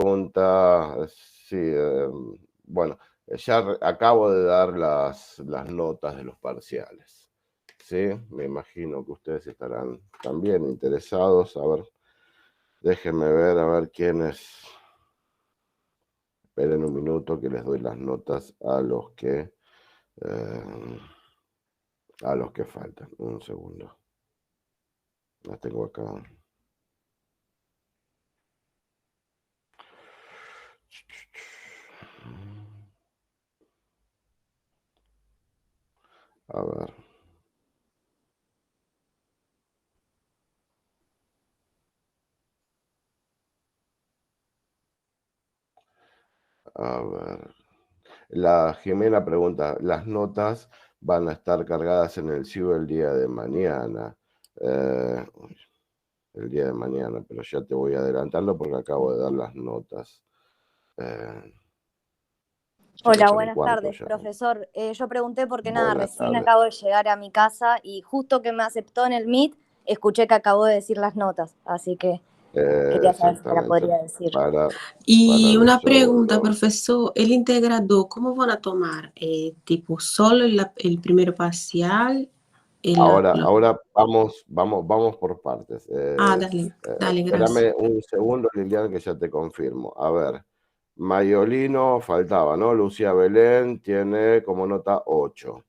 pregunta, sí, bueno, ya acabo de dar las notas de los parciales, ¿sí? Me imagino que ustedes estarán también interesados. A ver, déjenme ver, a ver quiénes. Esperen un minuto que les doy las notas a los que faltan. Un segundo. Las tengo acá. A ver. A ver. La Jimena pregunta, ¿las notas van a estar cargadas en el CIU el día de mañana? El día de mañana, pero ya te voy adelantando porque acabo de dar las notas. Hola, son buenas cuánto tardes, ya. profesor. Yo pregunté porque nada, Buenas recién tardes. acabo de llegar a mi casa y justo que me aceptó en el Meet, escuché que acabó de decir las notas, así que quería saber si me la Exactamente. podría decir. Para Y una eso pregunta, profesor, el integrador, ¿cómo van a tomar? Tipo, solo el primer parcial, ahora vamos por partes. dale, gracias. Espérame un segundo, Lilian, que ya te confirmo. A ver, Mayolino faltaba, ¿no? Lucía Belén tiene como nota 8.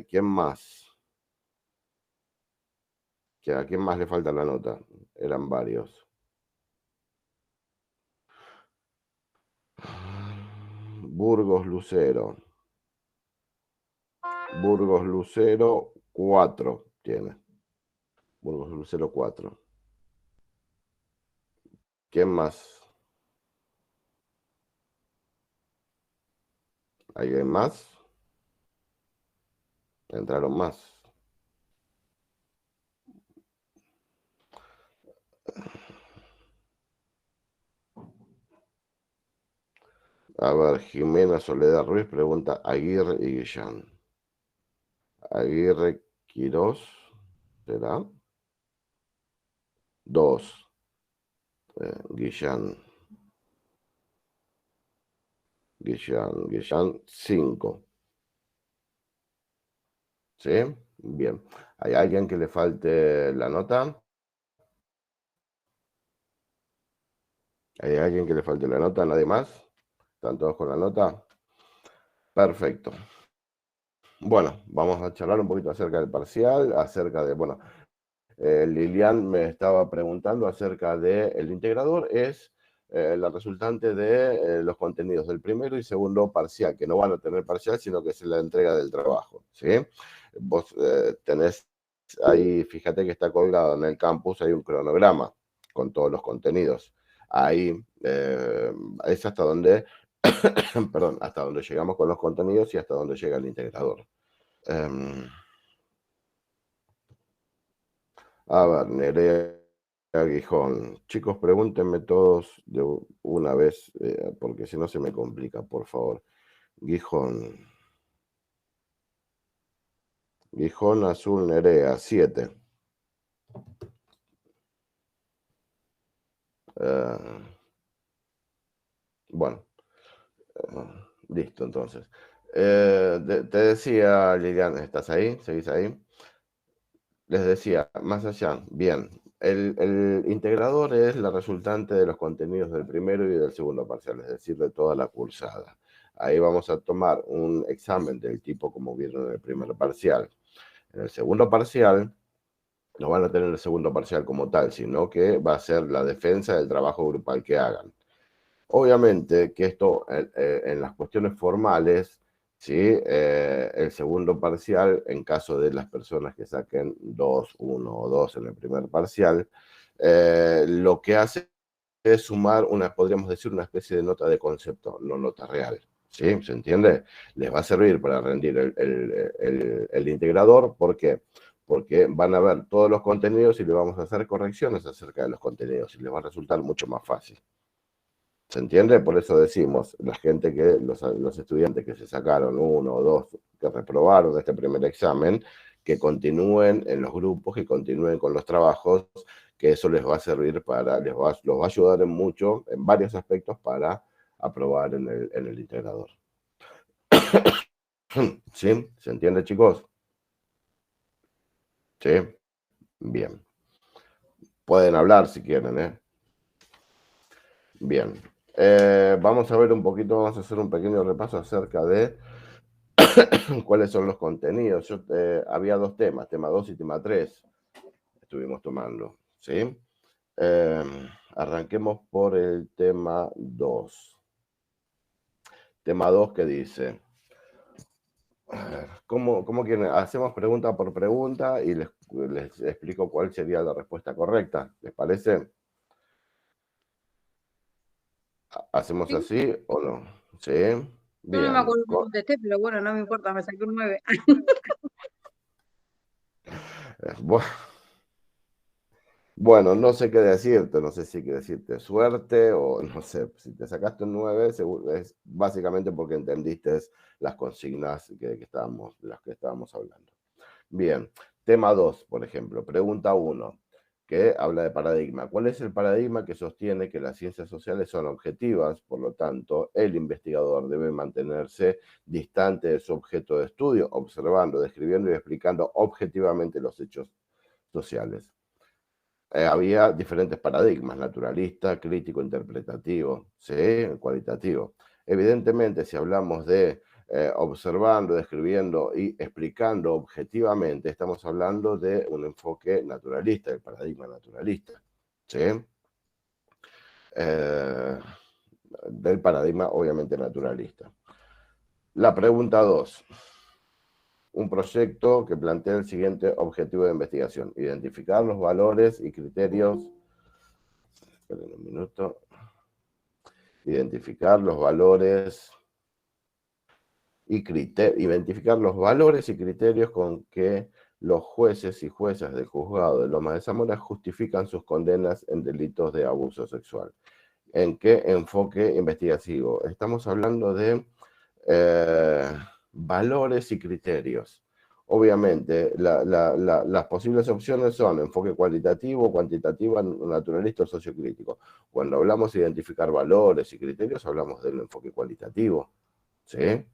¿Quién más? ¿A quién más le falta la nota? Eran varios. Burgos Lucero. Burgos Lucero 4 tiene. Burgos Lucero 4. ¿Quién más? ¿Alguien más? Entraron más. A ver, Jimena Soledad Ruiz pregunta Aguirre y Guillán. Aguirre Quirós, ¿será? 2. Guillán. Guillán 5. ¿Sí? Bien. ¿Hay alguien que le falte la nota? ¿Hay alguien que le falte la nota? ¿Nadie más? ¿Están todos con la nota? Perfecto. Bueno, vamos a charlar un poquito acerca del parcial, acerca de, bueno, Lilian me estaba preguntando acerca del integrador, es la resultante de los contenidos del primero y segundo parcial, que no van a tener parcial, sino que es la entrega del trabajo, ¿sí? Vos tenés ahí, fíjate que está colgado en el campus, hay un cronograma con todos los contenidos. Ahí es hasta donde, perdón, hasta donde llegamos con los contenidos y hasta donde llega el integrador. A ver, Nerea Guijón. Chicos, pregúntenme todos de una vez, porque si no se me complica, por favor. Guijón. Guijón Azul Nerea, 7. Bueno, listo entonces. Te decía, Liliana, ¿estás ahí? ¿Seguís ahí? Les decía, más allá, bien, el integrador es la resultante de los contenidos del primero y del segundo parcial, es decir, de toda la cursada. Ahí vamos a tomar un examen del tipo como vieron en el primer parcial. En el segundo parcial, no van a tener el segundo parcial como tal, sino que va a ser la defensa del trabajo grupal que hagan. Obviamente que esto en las cuestiones formales, ¿sí? El segundo parcial, en caso de las personas que saquen 2, 1 o 2 en el primer parcial, lo que hace es sumar podríamos decir, una especie de nota de concepto, no nota real. ¿Sí? ¿Se entiende? Les va a servir para rendir el integrador. ¿Por qué? Porque van a ver todos los contenidos y le vamos a hacer correcciones acerca de los contenidos y les va a resultar mucho más fácil. ¿Se entiende? Por eso decimos, los estudiantes que se sacaron 1 o 2, que reprobaron este primer examen, que continúen en los grupos, que continúen con los trabajos que eso les va a servir los va a ayudar en mucho, en varios aspectos, para aprobar en el integrador. ¿Sí? ¿Se entiende, chicos? ¿Sí? Bien. Pueden hablar si quieren, ¿eh? Bien. Vamos a ver un poquito, vamos a hacer un pequeño repaso acerca de cuáles son los contenidos. Había dos temas, tema 2 y tema 3, estuvimos tomando, ¿sí? Arranquemos por el tema 2. Tema 2 que dice, ¿cómo quieren? Hacemos pregunta por pregunta y les explico cuál sería la respuesta correcta. ¿Les parece? ¿Hacemos así o no? ¿Sí? Yo no me acuerdo que contesté, pero bueno, no me importa, me saqué un 9. Bueno, no sé qué decirte, no sé si hay que decirte suerte o no sé, si te sacaste un 9 es básicamente porque entendiste las consignas de las que estábamos hablando. Bien, tema 2, por ejemplo, pregunta 1, que habla de paradigma. ¿Cuál es el paradigma que sostiene que las ciencias sociales son objetivas? Por lo tanto, el investigador debe mantenerse distante de su objeto de estudio, observando, describiendo y explicando objetivamente los hechos sociales. Había diferentes paradigmas, naturalista, crítico, interpretativo, ¿sí? Cualitativo. Evidentemente, si hablamos de observando, describiendo y explicando objetivamente, estamos hablando de un enfoque naturalista, el paradigma naturalista, ¿sí? Del paradigma, obviamente, naturalista. La pregunta 2. Un proyecto que plantea el siguiente objetivo de investigación: identificar los valores y criterios. Esperen un minuto. Identificar los valores y criterios con que los jueces y juezas del juzgado de Lomas de Zamora justifican sus condenas en delitos de abuso sexual. ¿En qué enfoque investigativo? Estamos hablando de valores y criterios. Obviamente, las posibles opciones son enfoque cualitativo, cuantitativo, naturalista o sociocrítico. Cuando hablamos de identificar valores y criterios, hablamos del enfoque cualitativo, ¿sí?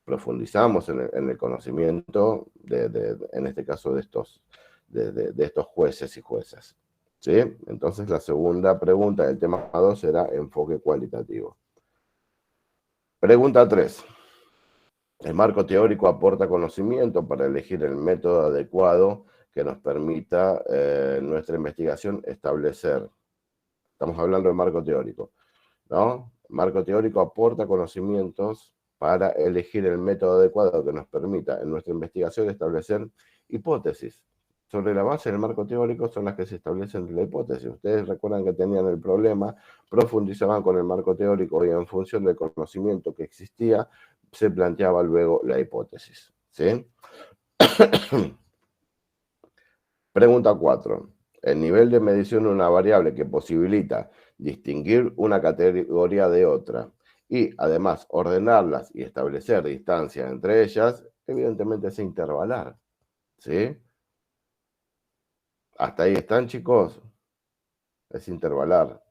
Profundizamos en el conocimiento, en este caso, de estos jueces y juezas, ¿sí? Entonces, la segunda pregunta del tema 2 será enfoque cualitativo. Pregunta 3. El marco teórico aporta conocimiento para elegir el método adecuado que nos permita nuestra investigación establecer. Estamos hablando del marco teórico, ¿no? El marco teórico aporta conocimientos para elegir el método adecuado que nos permita en nuestra investigación establecer hipótesis. Sobre la base del marco teórico son las que se establecen la hipótesis. Ustedes recuerdan que tenían el problema, profundizaban con el marco teórico y en función del conocimiento que existía, se planteaba luego la hipótesis, ¿sí? Pregunta 4. El nivel de medición de una variable que posibilita distinguir una categoría de otra y además ordenarlas y establecer distancia entre ellas, evidentemente es intervalar, ¿sí? ¿Hasta ahí están, chicos? Es intervalar.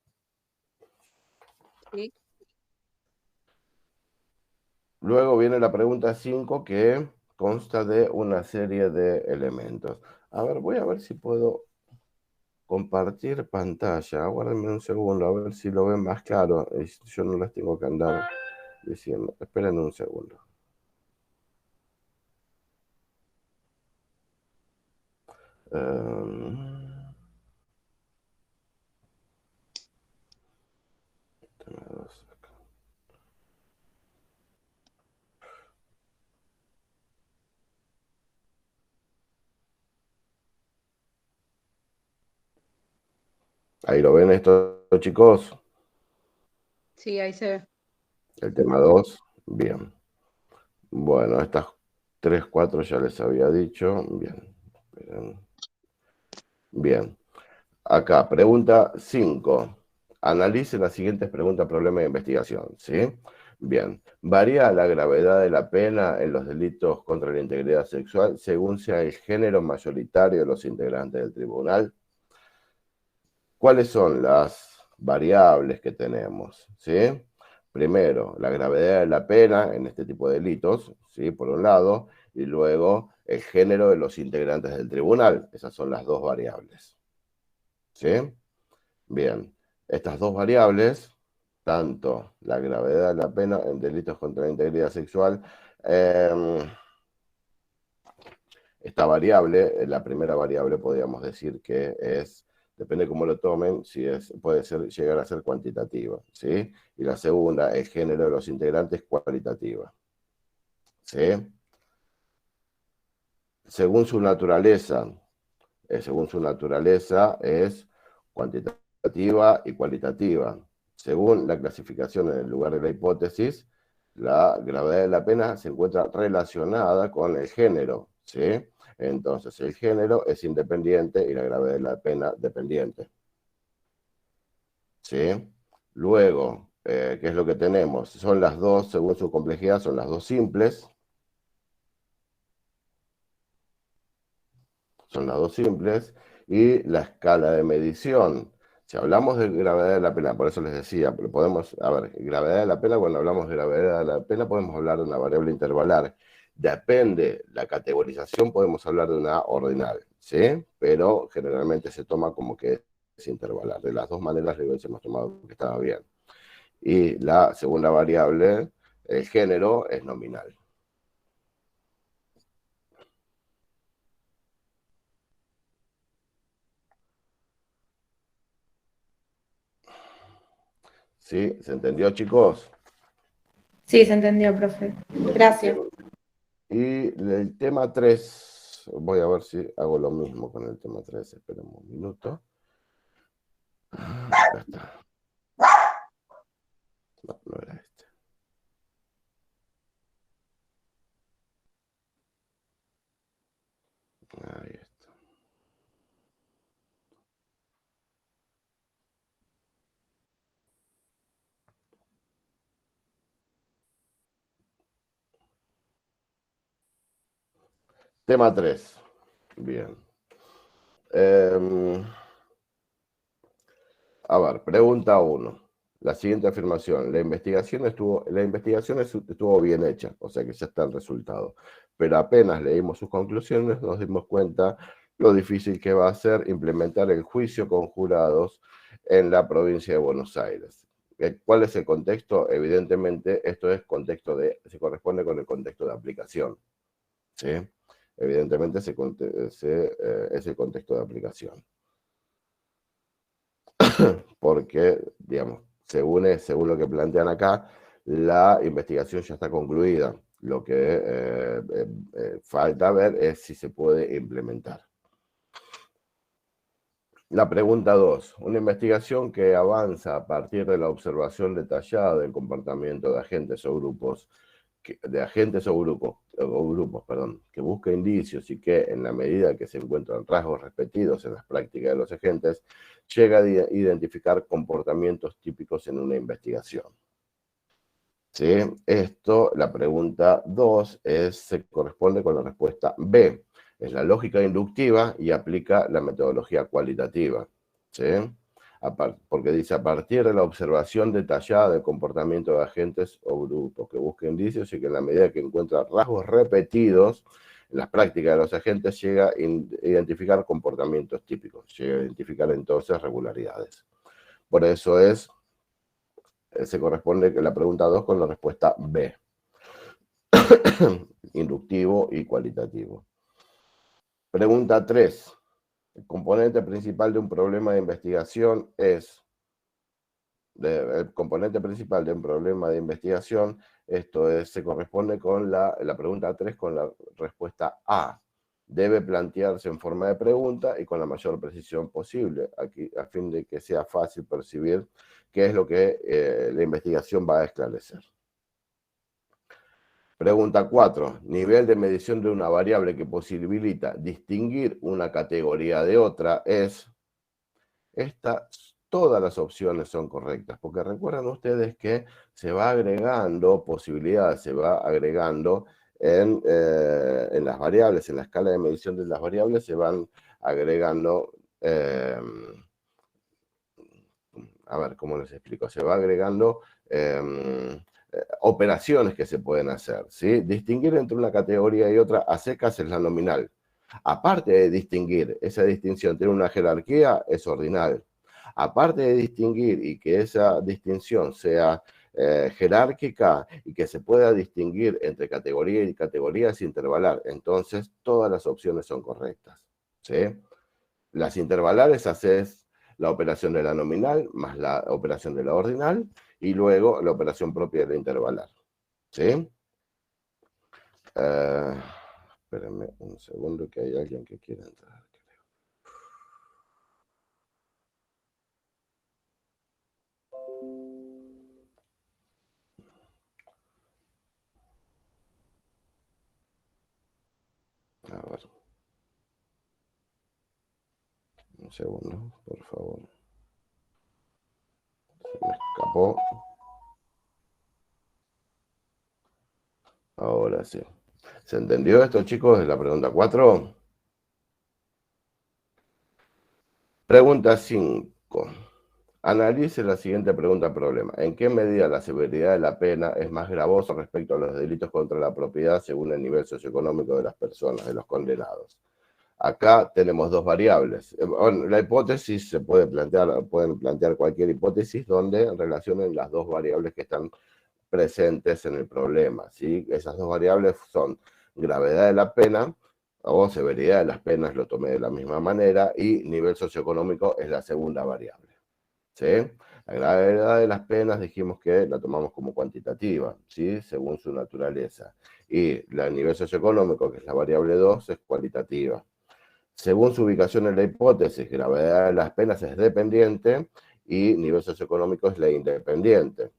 Sí. Luego viene la pregunta 5, que consta de una serie de elementos. A ver, voy a ver si puedo compartir pantalla. Aguárdenme un segundo, a ver si lo ven más claro. Yo no les tengo que andar diciendo. Esperen un segundo. Ahí lo ven esto, chicos. Sí, ahí se ve. El tema 2, bien. Bueno, estas 3, 4 ya les había dicho. Bien. Esperen. Bien. Acá, pregunta 5. Analice las siguientes preguntas, problema de investigación, ¿sí? Bien. ¿Varía la gravedad de la pena en los delitos contra la integridad sexual según sea el género mayoritario de los integrantes del tribunal? ¿Cuáles son las variables que tenemos? ¿Sí? Primero, la gravedad de la pena en este tipo de delitos, ¿sí? Por un lado, y luego el género de los integrantes del tribunal. Esas son las dos variables. ¿Sí? Bien, estas dos variables, tanto la gravedad de la pena en delitos contra la integridad sexual, esta variable, la primera variable podríamos decir que es, depende cómo lo tomen, si es, puede ser, llegar a ser cuantitativa, ¿sí? Y la segunda, el género de los integrantes, cualitativa, ¿sí? Según su naturaleza es cuantitativa y cualitativa. Según la clasificación en el lugar de la hipótesis, la gravedad de la pena se encuentra relacionada con el género, ¿sí? Entonces, el género es independiente y la gravedad de la pena dependiente, ¿sí? Luego, ¿qué es lo que tenemos? Son las dos, según su complejidad, son las dos simples. Son las dos simples, y la escala de medición. Si hablamos de gravedad de la pena, por eso les decía, pero podemos, a ver, gravedad de la pena, cuando hablamos de gravedad de la pena, podemos hablar de una variable intervalar. Depende la categorización, podemos hablar de una ordinal, ¿sí? Pero generalmente se toma como que es intervalar. De las dos maneras le hubiésemos tomado que estaba bien. Y la segunda variable, el género, es nominal. ¿Sí? ¿Se entendió, chicos? Sí, se entendió, profe. Gracias. Y el tema 3, voy a ver si hago lo mismo con el tema 3, esperemos un minuto. Acá está. No, no era este. Ahí está. Tema 3. Bien. A ver, pregunta 1. La siguiente afirmación. La investigación estuvo bien hecha, o sea que ya está el resultado. Pero apenas leímos sus conclusiones, nos dimos cuenta lo difícil que va a ser implementar el juicio con jurados en la provincia de Buenos Aires. ¿Cuál es el contexto? Evidentemente, esto es se corresponde con el contexto de aplicación, ¿sí? Evidentemente es el contexto de aplicación. Porque, digamos, según lo que plantean acá, la investigación ya está concluida. Lo que falta ver es si se puede implementar. La pregunta 2. Una investigación que avanza a partir de la observación detallada del comportamiento de agentes o grupos, que busca indicios y que, en la medida que se encuentran rasgos repetidos en las prácticas de los agentes, llega a identificar comportamientos típicos en una investigación. ¿Sí? Esto, la pregunta 2, se corresponde con la respuesta B. Es la lógica inductiva y aplica la metodología cualitativa. ¿Sí? Porque dice, a partir de la observación detallada del comportamiento de agentes o grupos que busca indicios y que en la medida que encuentra rasgos repetidos en las prácticas de los agentes llega a identificar comportamientos típicos, llega a identificar entonces regularidades. Por eso se corresponde la pregunta 2 con la respuesta B. Inductivo y cualitativo. Pregunta 3. El componente principal de un problema de investigación es... el componente principal de un problema de investigación, se corresponde con la pregunta 3 con la respuesta A. Debe plantearse en forma de pregunta y con la mayor precisión posible, aquí, a fin de que sea fácil percibir qué es lo que la investigación va a esclarecer. Pregunta 4. Nivel de medición de una variable que posibilita distinguir una categoría de otra es... Todas las opciones son correctas, porque recuerdan ustedes que se va agregando posibilidades, se va agregando en las variables, en la escala de medición de las variables se van agregando a ver, ¿cómo les explico? Se va agregando operaciones que se pueden hacer, ¿sí? Distinguir entre una categoría y otra a secas es la nominal. Aparte de distinguir, esa distinción tiene una jerarquía, es ordinal. Aparte de distinguir y que esa distinción sea jerárquica y que se pueda distinguir entre categoría y categoría es intervalar. Entonces, todas las opciones son correctas, ¿sí? Las intervalares haces la operación de la nominal más la operación de la ordinal y luego la operación propia de la intervalar, ¿sí? Espérenme un segundo que hay alguien que quiere entrar. A ver. Un segundo, por favor. Se me escapó. Ahora sí. ¿Se entendió esto, chicos, de la pregunta 4? Pregunta 5. Analice la siguiente pregunta problema. ¿En qué medida la severidad de la pena es más gravosa respecto a los delitos contra la propiedad según el nivel socioeconómico de las personas, de los condenados? Acá tenemos dos variables. Bueno, la hipótesis se puede plantear, pueden plantear cualquier hipótesis donde relacionen las dos variables que están presentes en el problema, ¿sí? Esas dos variables son gravedad de la pena o severidad de las penas, lo tomé de la misma manera, y nivel socioeconómico es la segunda variable, ¿sí? La gravedad de las penas dijimos que la tomamos como cuantitativa, ¿sí? Según su naturaleza. Y el nivel socioeconómico, que es la variable 2, es cualitativa. Según su ubicación en la hipótesis, gravedad de las penas es dependiente y nivel socioeconómico es la independiente,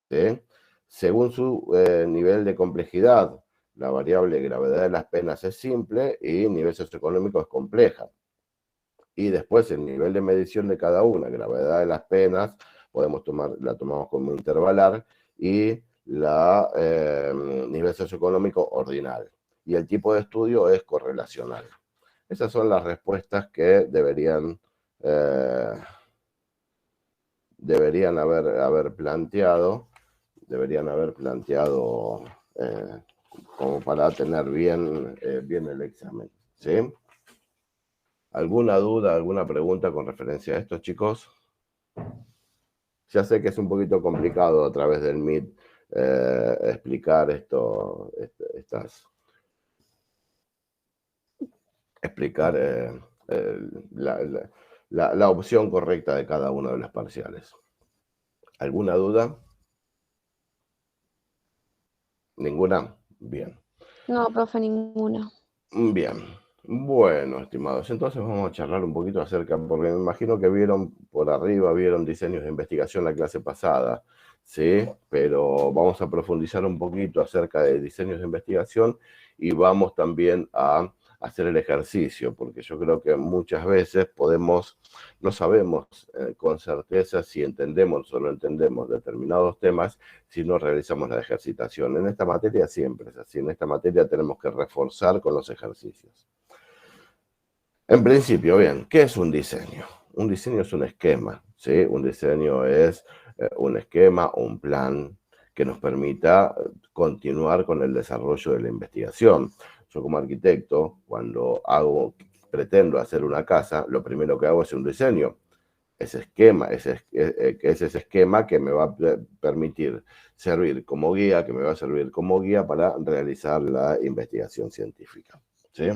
¿sí? Según su nivel de complejidad, la variable gravedad de las penas es simple y nivel socioeconómico es compleja. Y después el nivel de medición de cada una, gravedad de las penas, la tomamos como intervalar, y la nivel socioeconómico ordinal. Y el tipo de estudio es correlacional. Esas son las respuestas que deberían haber planteado. Deberían haber planteado como para tener bien el examen, ¿sí? ¿Alguna duda, alguna pregunta con referencia a esto, chicos? Ya sé que es un poquito complicado a través del Meet explicar explicar la opción correcta de cada uno de los parciales. ¿Alguna duda? ¿Ninguna? Bien. No, profe, ninguna. Bien. Bueno, estimados, entonces vamos a charlar un poquito acerca, porque me imagino que vieron por arriba, vieron diseños de investigación la clase pasada, ¿sí? Pero vamos a profundizar un poquito acerca de diseños de investigación y vamos también a hacer el ejercicio, porque yo creo que muchas veces no sabemos con certeza si entendemos o no entendemos determinados temas si no realizamos la ejercitación. En esta materia siempre es así, en esta materia tenemos que reforzar con los ejercicios. En principio, bien, ¿qué es un diseño? Un diseño es un esquema, ¿sí? Un diseño es un esquema o un plan que nos permita continuar con el desarrollo de la investigación. Yo como arquitecto, cuando pretendo hacer una casa, lo primero que hago es un diseño. Ese esquema, es ese esquema que me va a permitir servir como guía, para realizar la investigación científica, ¿sí?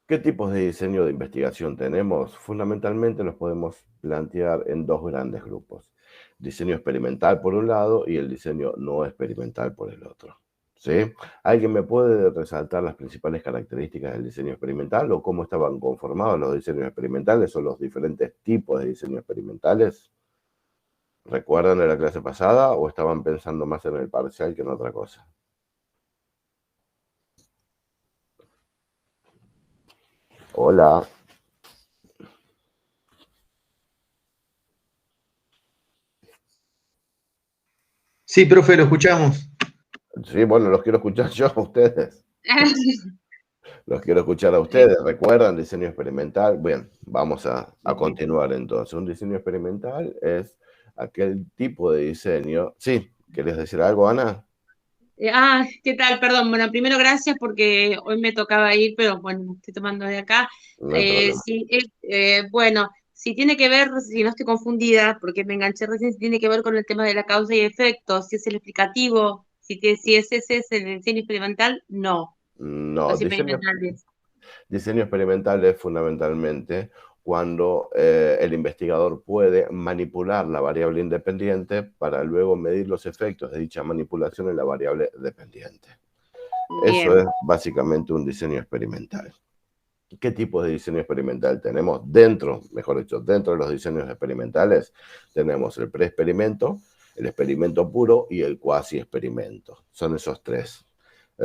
¿Qué tipos de diseño de investigación tenemos? Fundamentalmente los podemos plantear en dos grandes grupos. Diseño experimental por un lado y el diseño no experimental por el otro, ¿sí? ¿Alguien me puede resaltar las principales características del diseño experimental o cómo estaban conformados los diseños experimentales o los diferentes tipos de diseños experimentales? ¿Recuerdan de la clase pasada o estaban pensando más en el parcial que en otra cosa? Hola. Sí, profe, lo escuchamos. Sí, bueno, los quiero escuchar yo a ustedes. Los quiero escuchar a ustedes. ¿Recuerdan diseño experimental? Bien, vamos a continuar entonces. Un diseño experimental es aquel tipo de diseño. Sí, ¿querías decir algo, Ana? ¿Qué tal? Perdón. Bueno, primero gracias porque hoy me tocaba ir, pero bueno, me estoy tomando de acá. No hay problema. Sí, bueno, si tiene que ver, si no estoy confundida, porque me enganché recién, si tiene que ver con el tema de la causa y efecto, si es el explicativo, si ese es el diseño experimental, no. No, Los experimentales. diseño experimental es fundamentalmente cuando el investigador puede manipular la variable independiente para luego medir los efectos de dicha manipulación en la variable dependiente. Bien. Eso es básicamente un diseño experimental. ¿Qué tipo de diseño experimental tenemos? Dentro, mejor dicho, dentro de los diseños experimentales tenemos el preexperimento, el experimento puro y el cuasi experimento. Son esos tres,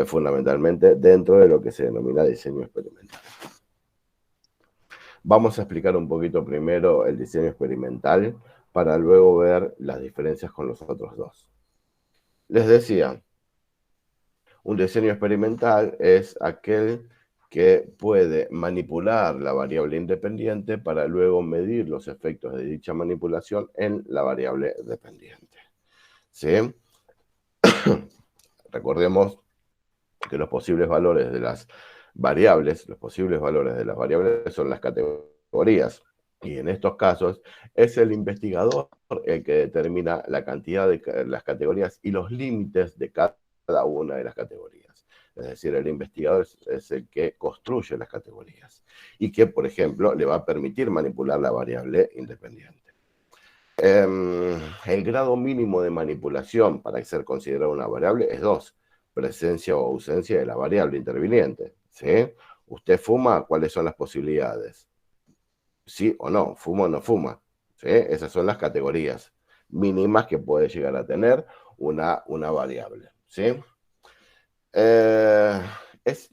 fundamentalmente dentro de lo que se denomina diseño experimental. Vamos a explicar un poquito primero el diseño experimental para luego ver las diferencias con los otros dos. Les decía, un diseño experimental es aquel que puede manipular la variable independiente para luego medir los efectos de dicha manipulación en la variable dependiente. ¿Sí? Recordemos que los posibles valores de las variables, son las categorías. Y en estos casos es el investigador el que determina la cantidad de las categorías y los límites de cada una de las categorías. Es decir, el investigador es el que construye las categorías y que, por ejemplo, le va a permitir manipular la variable independiente. El grado mínimo de manipulación para ser considerado una variable es 2, presencia o ausencia de la variable interviniente. ¿Sí? ¿Usted fuma? ¿Cuáles son las posibilidades? Sí o no, fuma o no fuma. ¿Sí? Esas son las categorías mínimas que puede llegar a tener una variable. ¿Sí?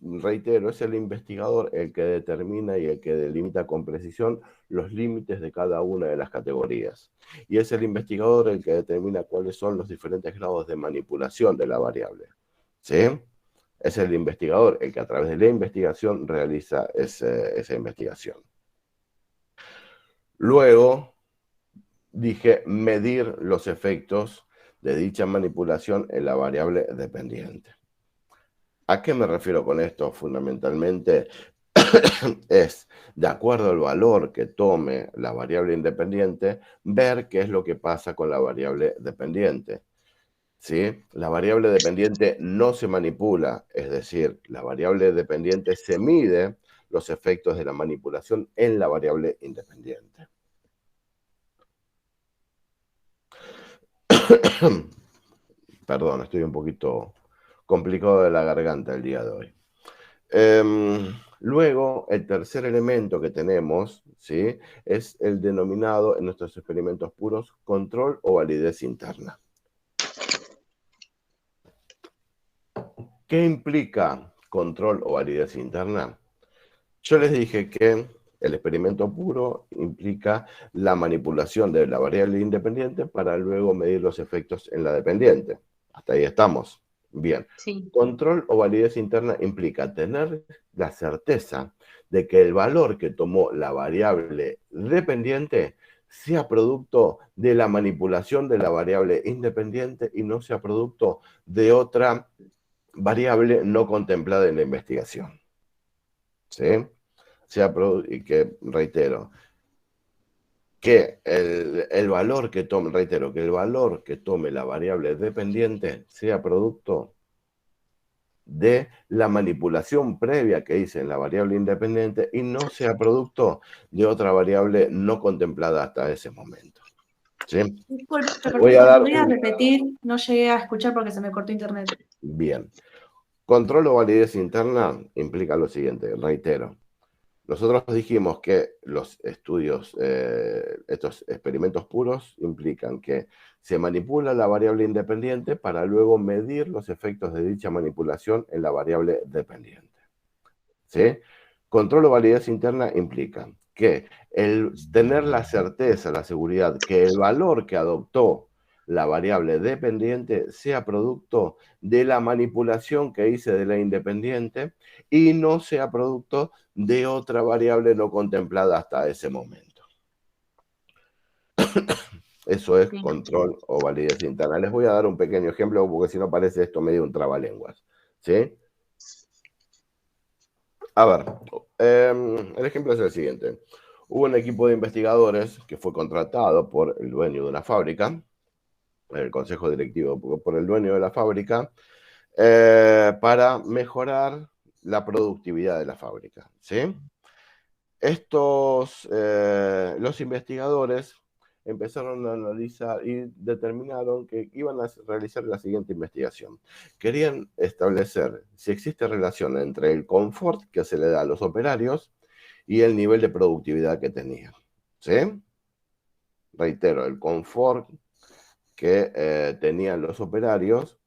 Reitero, es el investigador el que determina y el que delimita con precisión los límites de cada una de las categorías. Y es el investigador el que determina cuáles son los diferentes grados de manipulación de la variable. ¿Sí? Es el investigador el que a través de la investigación realiza esa investigación. Luego, dije medir los efectos de dicha manipulación en la variable dependiente. ¿A qué me refiero con esto? Fundamentalmente es, de acuerdo al valor que tome la variable independiente, ver qué es lo que pasa con la variable dependiente. ¿Sí? La variable dependiente no se manipula, es decir, la variable dependiente se mide los efectos de la manipulación en la variable independiente. Perdón, estoy un poquito complicado de la garganta el día de hoy. Luego, el tercer elemento que tenemos, ¿sí?, es el denominado en nuestros experimentos puros control o validez interna. ¿Qué implica control o validez interna? Yo les dije que el experimento puro implica la manipulación de la variable independiente para luego medir los efectos en la dependiente. Hasta ahí estamos. Bien. Sí. Control o validez interna implica tener la certeza de que el valor que tomó la variable dependiente sea producto de la manipulación de la variable independiente y no sea producto de otra variable no contemplada en la investigación. ¿Sí? Y que, reitero, que el valor que tome, la variable dependiente sea producto de la manipulación previa que hice en la variable independiente y no sea producto de otra variable no contemplada hasta ese momento. ¿Sí? Disculpe, Voy a dar ¿podría repetir? No llegué a escuchar porque se me cortó internet. Bien. Control o validez interna implica lo siguiente, reitero. Nosotros dijimos que los estudios, estos experimentos puros, implican que se manipula la variable independiente para luego medir los efectos de dicha manipulación en la variable dependiente. ¿Sí? Control o validez interna implica que el tener la certeza, la seguridad, que el valor que adoptó la variable dependiente sea producto de la manipulación que hice de la independiente y no sea producto de otra variable no contemplada hasta ese momento. Eso es control o validez interna. Les voy a dar un pequeño ejemplo porque si no parece esto medio un trabalenguas. ¿Sí? A ver, el ejemplo es el siguiente. Hubo un equipo de investigadores que fue contratado por el dueño de una fábrica, el consejo directivo por el dueño de la fábrica, para mejorar la productividad de la fábrica. ¿Sí? Los investigadores empezaron a analizar y determinaron que iban a realizar la siguiente investigación. Querían establecer si existe relación entre el confort que se le da a los operarios y el nivel de productividad que tenían. ¿Sí? Reitero, el confort que tenían los operarios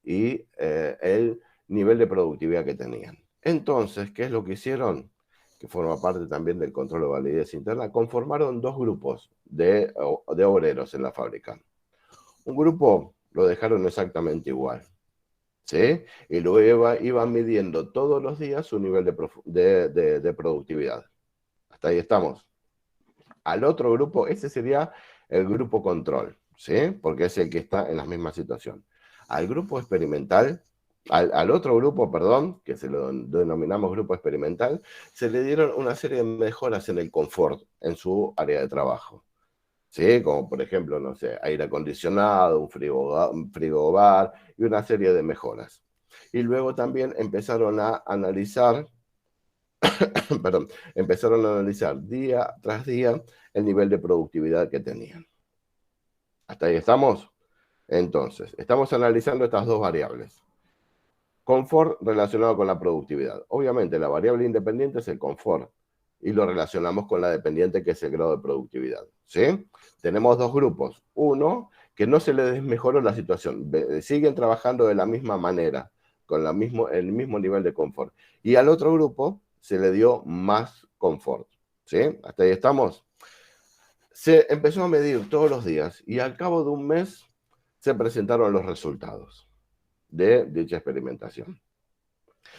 y el nivel de productividad que tenían. Entonces, ¿qué es lo que hicieron? Que forma parte también del control de validez interna, conformaron dos grupos de obreros en la fábrica. Un grupo lo dejaron exactamente igual, ¿sí? Y luego iban midiendo todos los días su nivel de productividad. Hasta ahí estamos. Al otro grupo, ese sería el grupo control, ¿sí? Porque es el que está en la misma situación. Al grupo experimental, al otro grupo, perdón, que se lo denominamos grupo experimental, se le dieron una serie de mejoras en el confort en su área de trabajo. ¿Sí? Como por ejemplo, no sé, aire acondicionado, un frigobar y una serie de mejoras. Y luego también empezaron a analizar, perdón, empezaron a analizar día tras día el nivel de productividad que tenían. ¿Hasta ahí estamos? Entonces, estamos analizando estas dos variables. Confort relacionado con la productividad. Obviamente, la variable independiente es el confort y lo relacionamos con la dependiente, que es el grado de productividad. ¿Sí? Tenemos dos grupos. Uno, que no se les mejoró la situación. Siguen trabajando de la misma manera, con el mismo nivel de confort. Y al otro grupo se le dio más confort. ¿Sí? ¿Hasta ahí estamos? Se empezó a medir todos los días y al cabo de un mes se presentaron los resultados de dicha experimentación.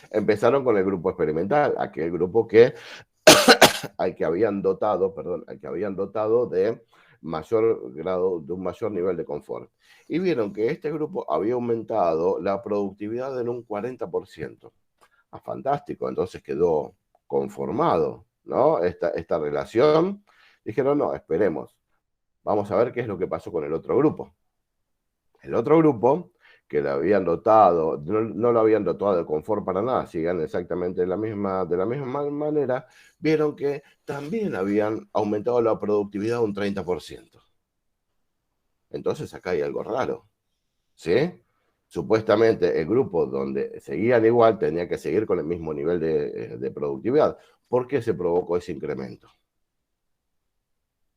Empezaron con el grupo experimental, aquel grupo al que habían dotado de mayor grado, de un mayor nivel de confort. Y vieron que este grupo había aumentado la productividad en un 40%. Ah, fantástico, entonces quedó conformado, ¿no? Esta relación. Dijeron, no, esperemos. Vamos a ver qué es lo que pasó con el otro grupo. El otro grupo, que le habían dotado, no lo habían dotado de confort para nada, sigan exactamente de la misma manera, vieron que también habían aumentado la productividad un 30%. Entonces acá hay algo raro, ¿sí? Supuestamente el grupo donde seguían igual tenía que seguir con el mismo nivel de productividad. ¿Por qué se provocó ese incremento?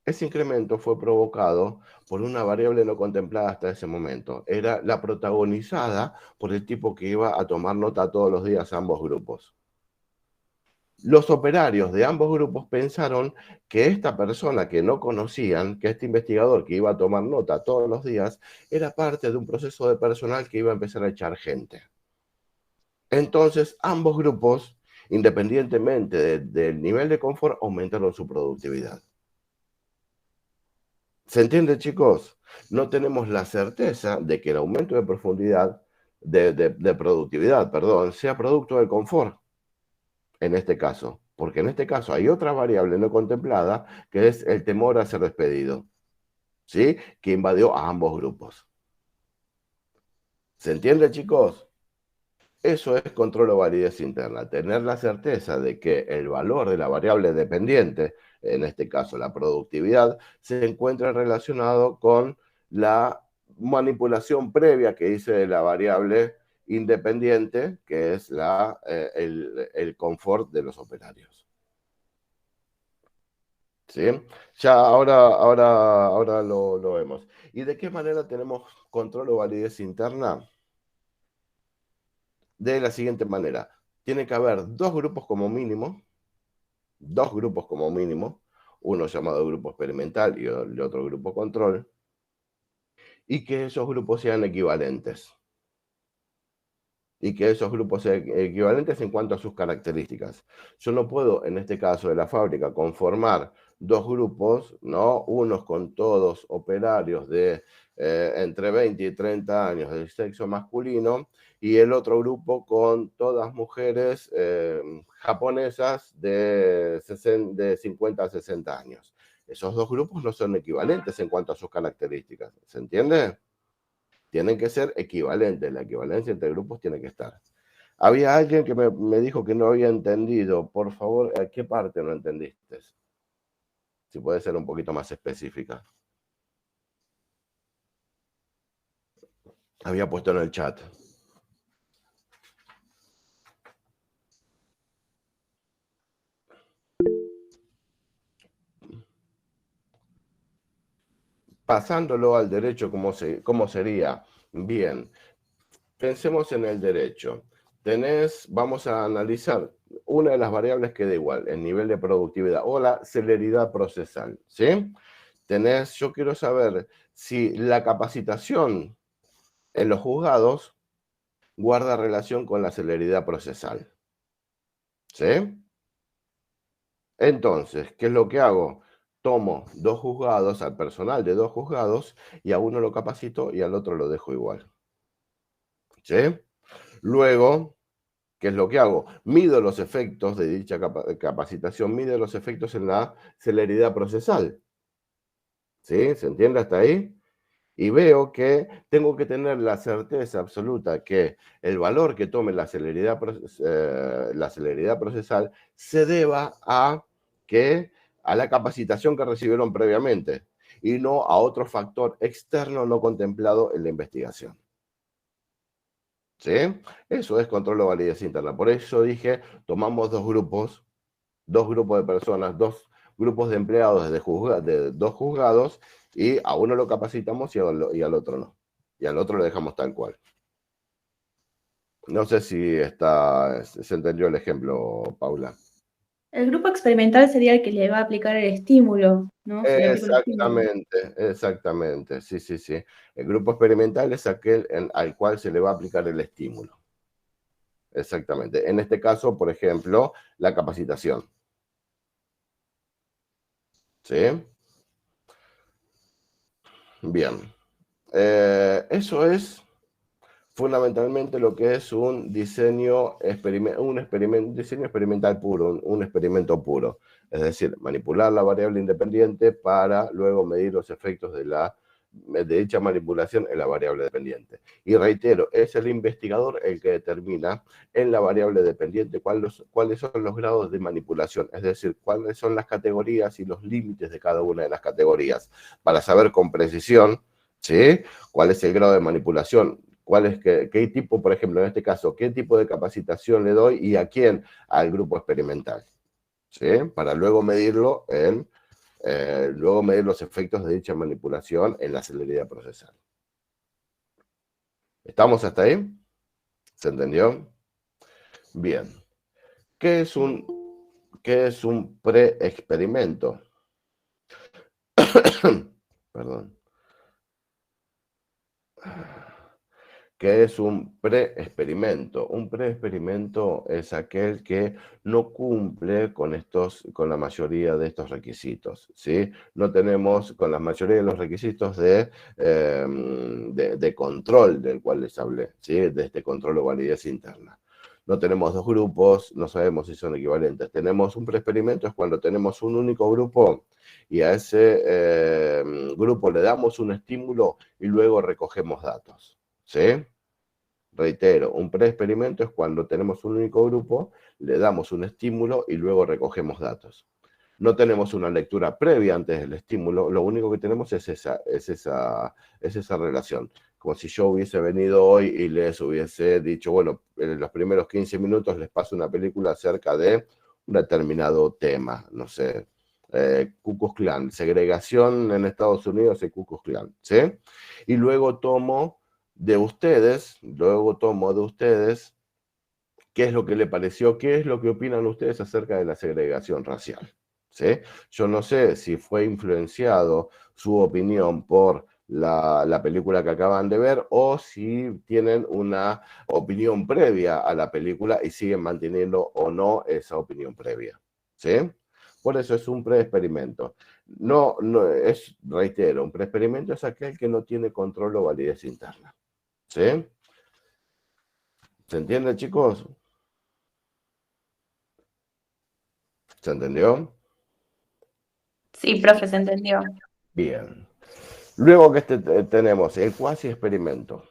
Ese incremento fue provocado por una variable no contemplada hasta ese momento. Era la protagonizada por el tipo que iba a tomar nota todos los días a ambos grupos. Los operarios de ambos grupos pensaron que esta persona que no conocían, que este investigador que iba a tomar nota todos los días, era parte de un proceso de personal que iba a empezar a echar gente. Entonces, ambos grupos, independientemente del nivel de confort, aumentaron su productividad. ¿Se entiende, chicos? No tenemos la certeza de que el aumento de profundidad, de productividad, perdón, sea producto del confort, en este caso. Porque en este caso hay otra variable no contemplada, que es el temor a ser despedido, ¿sí? Que invadió a ambos grupos. ¿Se entiende, chicos? Eso es control o validez interna, tener la certeza de que el valor de la variable dependiente, en este caso la productividad, se encuentra relacionado con la manipulación previa que hice de la variable independiente, que es el confort de los operarios. ¿Sí? Ya ahora lo vemos. ¿Y de qué manera tenemos control o validez interna? De la siguiente manera. Tiene que haber dos grupos como mínimo, uno llamado grupo experimental y el otro grupo control, y que esos grupos sean equivalentes. Y que esos grupos sean equivalentes en cuanto a sus características. Yo no puedo, en este caso de la fábrica, conformar dos grupos, ¿no? Unos con todos operarios de entre 20 y 30 años del sexo masculino, y el otro grupo con todas mujeres japonesas de 50 a 60 años. Esos dos grupos no son equivalentes en cuanto a sus características. ¿Se entiende? Tienen que ser equivalentes, la equivalencia entre grupos tiene que estar. Había alguien que me dijo que no había entendido. Por favor, ¿a qué parte no entendiste? Si puede ser un poquito más específica. Había puesto en el chat. Pasándolo al derecho, ¿cómo sería? Bien, pensemos en el derecho. Vamos a analizar una de las variables que da igual, el nivel de productividad o la celeridad procesal, ¿sí? Yo quiero saber si la capacitación en los juzgados guarda relación con la celeridad procesal, ¿sí? Entonces, ¿qué es lo que hago? Tomo dos juzgados, al personal de dos juzgados, y a uno lo capacito y al otro lo dejo igual, ¿sí? Luego, ¿qué es lo que hago? Mido los efectos de dicha capacitación, mido los efectos en la celeridad procesal. ¿Sí? ¿Se entiende hasta ahí? Y veo que tengo que tener la certeza absoluta que el valor que tome la celeridad procesal se deba a la capacitación que recibieron previamente y no a otro factor externo no contemplado en la investigación. ¿Sí? Eso es control de validez interna. Por eso dije, tomamos dos grupos de personas, dos grupos de empleados de dos juzgados, y a uno lo capacitamos y al otro no. Y al otro lo dejamos tal cual. No sé si se entendió el ejemplo, Paula. El grupo experimental sería el que le va a aplicar el estímulo, ¿no? Exactamente. Sí. El grupo experimental es aquel al cual se le va a aplicar el estímulo. Exactamente. En este caso, por ejemplo, la capacitación. ¿Sí? Bien. Eso es fundamentalmente lo que es un diseño experimental puro, un experimento puro. Es decir, manipular la variable independiente para luego medir los efectos de dicha manipulación en la variable dependiente. Y reitero, es el investigador el que determina en la variable dependiente cuáles son los grados de manipulación, es decir, cuáles son las categorías y los límites de cada una de las categorías, para saber con precisión, ¿sí?, cuál es el grado de manipulación, qué tipo, por ejemplo, en este caso, qué tipo de capacitación le doy y a quién, al grupo experimental, ¿sí?, para luego medirlo luego medir los efectos de dicha manipulación en la celeridad procesal. ¿Estamos hasta ahí? ¿Se entendió? Bien. ¿Qué es un pre-experimento? Perdón. ¿Qué es un pre-experimento? Un pre-experimento es aquel que no cumple con la mayoría de estos requisitos, ¿sí? No tenemos con la mayoría de los requisitos de control del cual les hablé, ¿sí?, de este control de validez interna. No tenemos dos grupos, no sabemos si son equivalentes. Tenemos un pre-experimento, es cuando tenemos un único grupo y a ese grupo le damos un estímulo y luego recogemos datos. ¿Sí? Reitero, un pre-experimento es cuando tenemos un único grupo, le damos un estímulo y luego recogemos datos. No tenemos una lectura previa antes del estímulo, lo único que tenemos es esa relación. Como si yo hubiese venido hoy y les hubiese dicho, bueno, en los primeros 15 minutos les paso una película acerca de un determinado tema, no sé, Ku Klux Klan, segregación en Estados Unidos y Ku Klux Klan, ¿sí? Y luego tomo de ustedes qué es lo que le pareció, qué es lo que opinan ustedes acerca de la segregación racial, ¿sí? Yo no sé si fue influenciado su opinión por la película que acaban de ver o si tienen una opinión previa a la película y siguen manteniendo o no esa opinión previa. ¿Sí? Por eso es un preexperimento. No, reitero, un preexperimento es aquel que no tiene control o validez interna. ¿Sí? ¿Se entiende, chicos? ¿Se entendió? Sí, profe, se entendió. Bien. Luego que tenemos el cuasi experimento.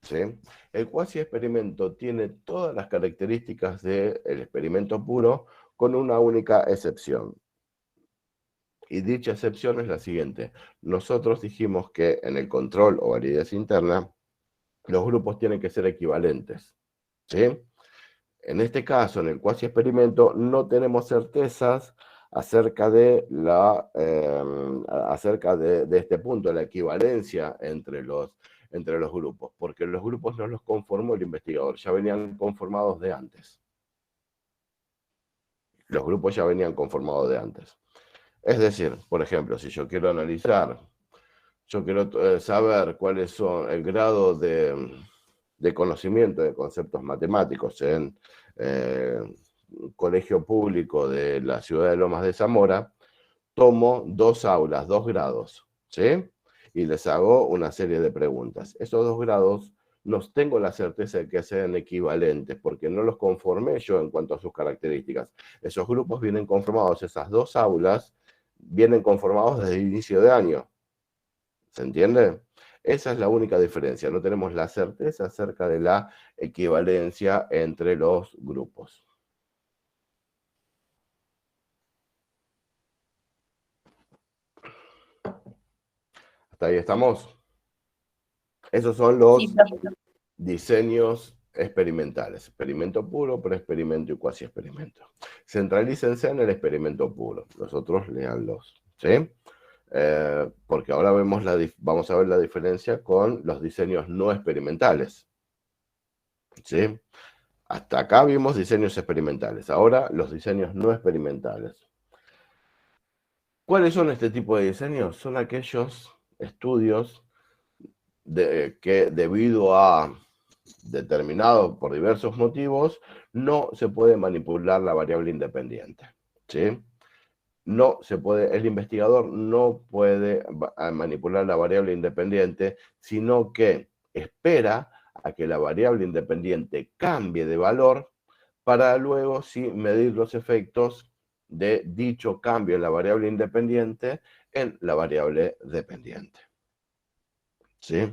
¿Sí? El cuasi experimento tiene todas las características del experimento puro con una única excepción. Y dicha excepción es la siguiente. Nosotros dijimos que en el control o validez interna, los grupos tienen que ser equivalentes. ¿Sí? En este caso, en el cuasi experimento, no tenemos certezas acerca de este punto, de la equivalencia entre los grupos, porque los grupos no los conformó el investigador, ya venían conformados de antes. Los grupos ya venían conformados de antes. Es decir, por ejemplo, si yo quiero analizar, yo quiero saber cuáles son el grado de conocimiento de conceptos matemáticos en un colegio público de la ciudad de Lomas de Zamora, tomo 2 aulas, 2 grados, ¿sí? Y les hago una serie de preguntas. Esos 2 grados no tengo la certeza de que sean equivalentes, porque no los conformé yo en cuanto a sus características. Esos grupos vienen conformados, esas 2 aulas vienen conformados desde el inicio de año. ¿Se entiende? Esa es la única diferencia. No tenemos la certeza acerca de la equivalencia entre los grupos. ¿Hasta ahí estamos? Esos son los diseños experimentales. Experimento puro, preexperimento y cuasi experimento. Centralícense en el experimento puro. Los otros léanlos. ¿Sí? Porque ahora vamos a ver la diferencia con los diseños no experimentales. ¿Sí? Hasta acá vimos diseños experimentales. Ahora los diseños no experimentales. ¿Cuáles son este tipo de diseños? Son aquellos estudios que debido a determinado por diversos motivos no se puede manipular la variable independiente. ¿Sí? No se puede, el investigador no puede manipular la variable independiente, sino que espera a que la variable independiente cambie de valor para luego sí medir los efectos de dicho cambio en la variable independiente en la variable dependiente. ¿Sí?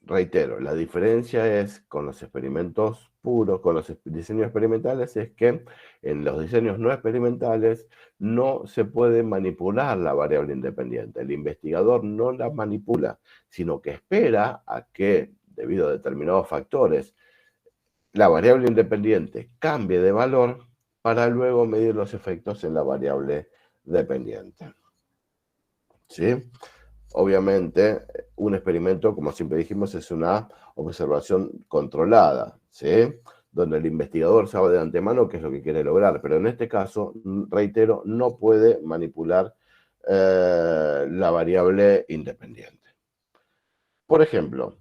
Reitero, la diferencia es con los experimentos puros, con los diseños experimentales, es que en los diseños no experimentales no se puede manipular la variable independiente. El investigador no la manipula, sino que espera a que, debido a determinados factores, la variable independiente cambie de valor para luego medir los efectos en la variable dependiente. ¿Sí? Obviamente, un experimento, como siempre dijimos, es una observación controlada, ¿sí? Donde el investigador sabe de antemano qué es lo que quiere lograr, pero en este caso, reitero, no puede manipular la variable independiente. Por ejemplo,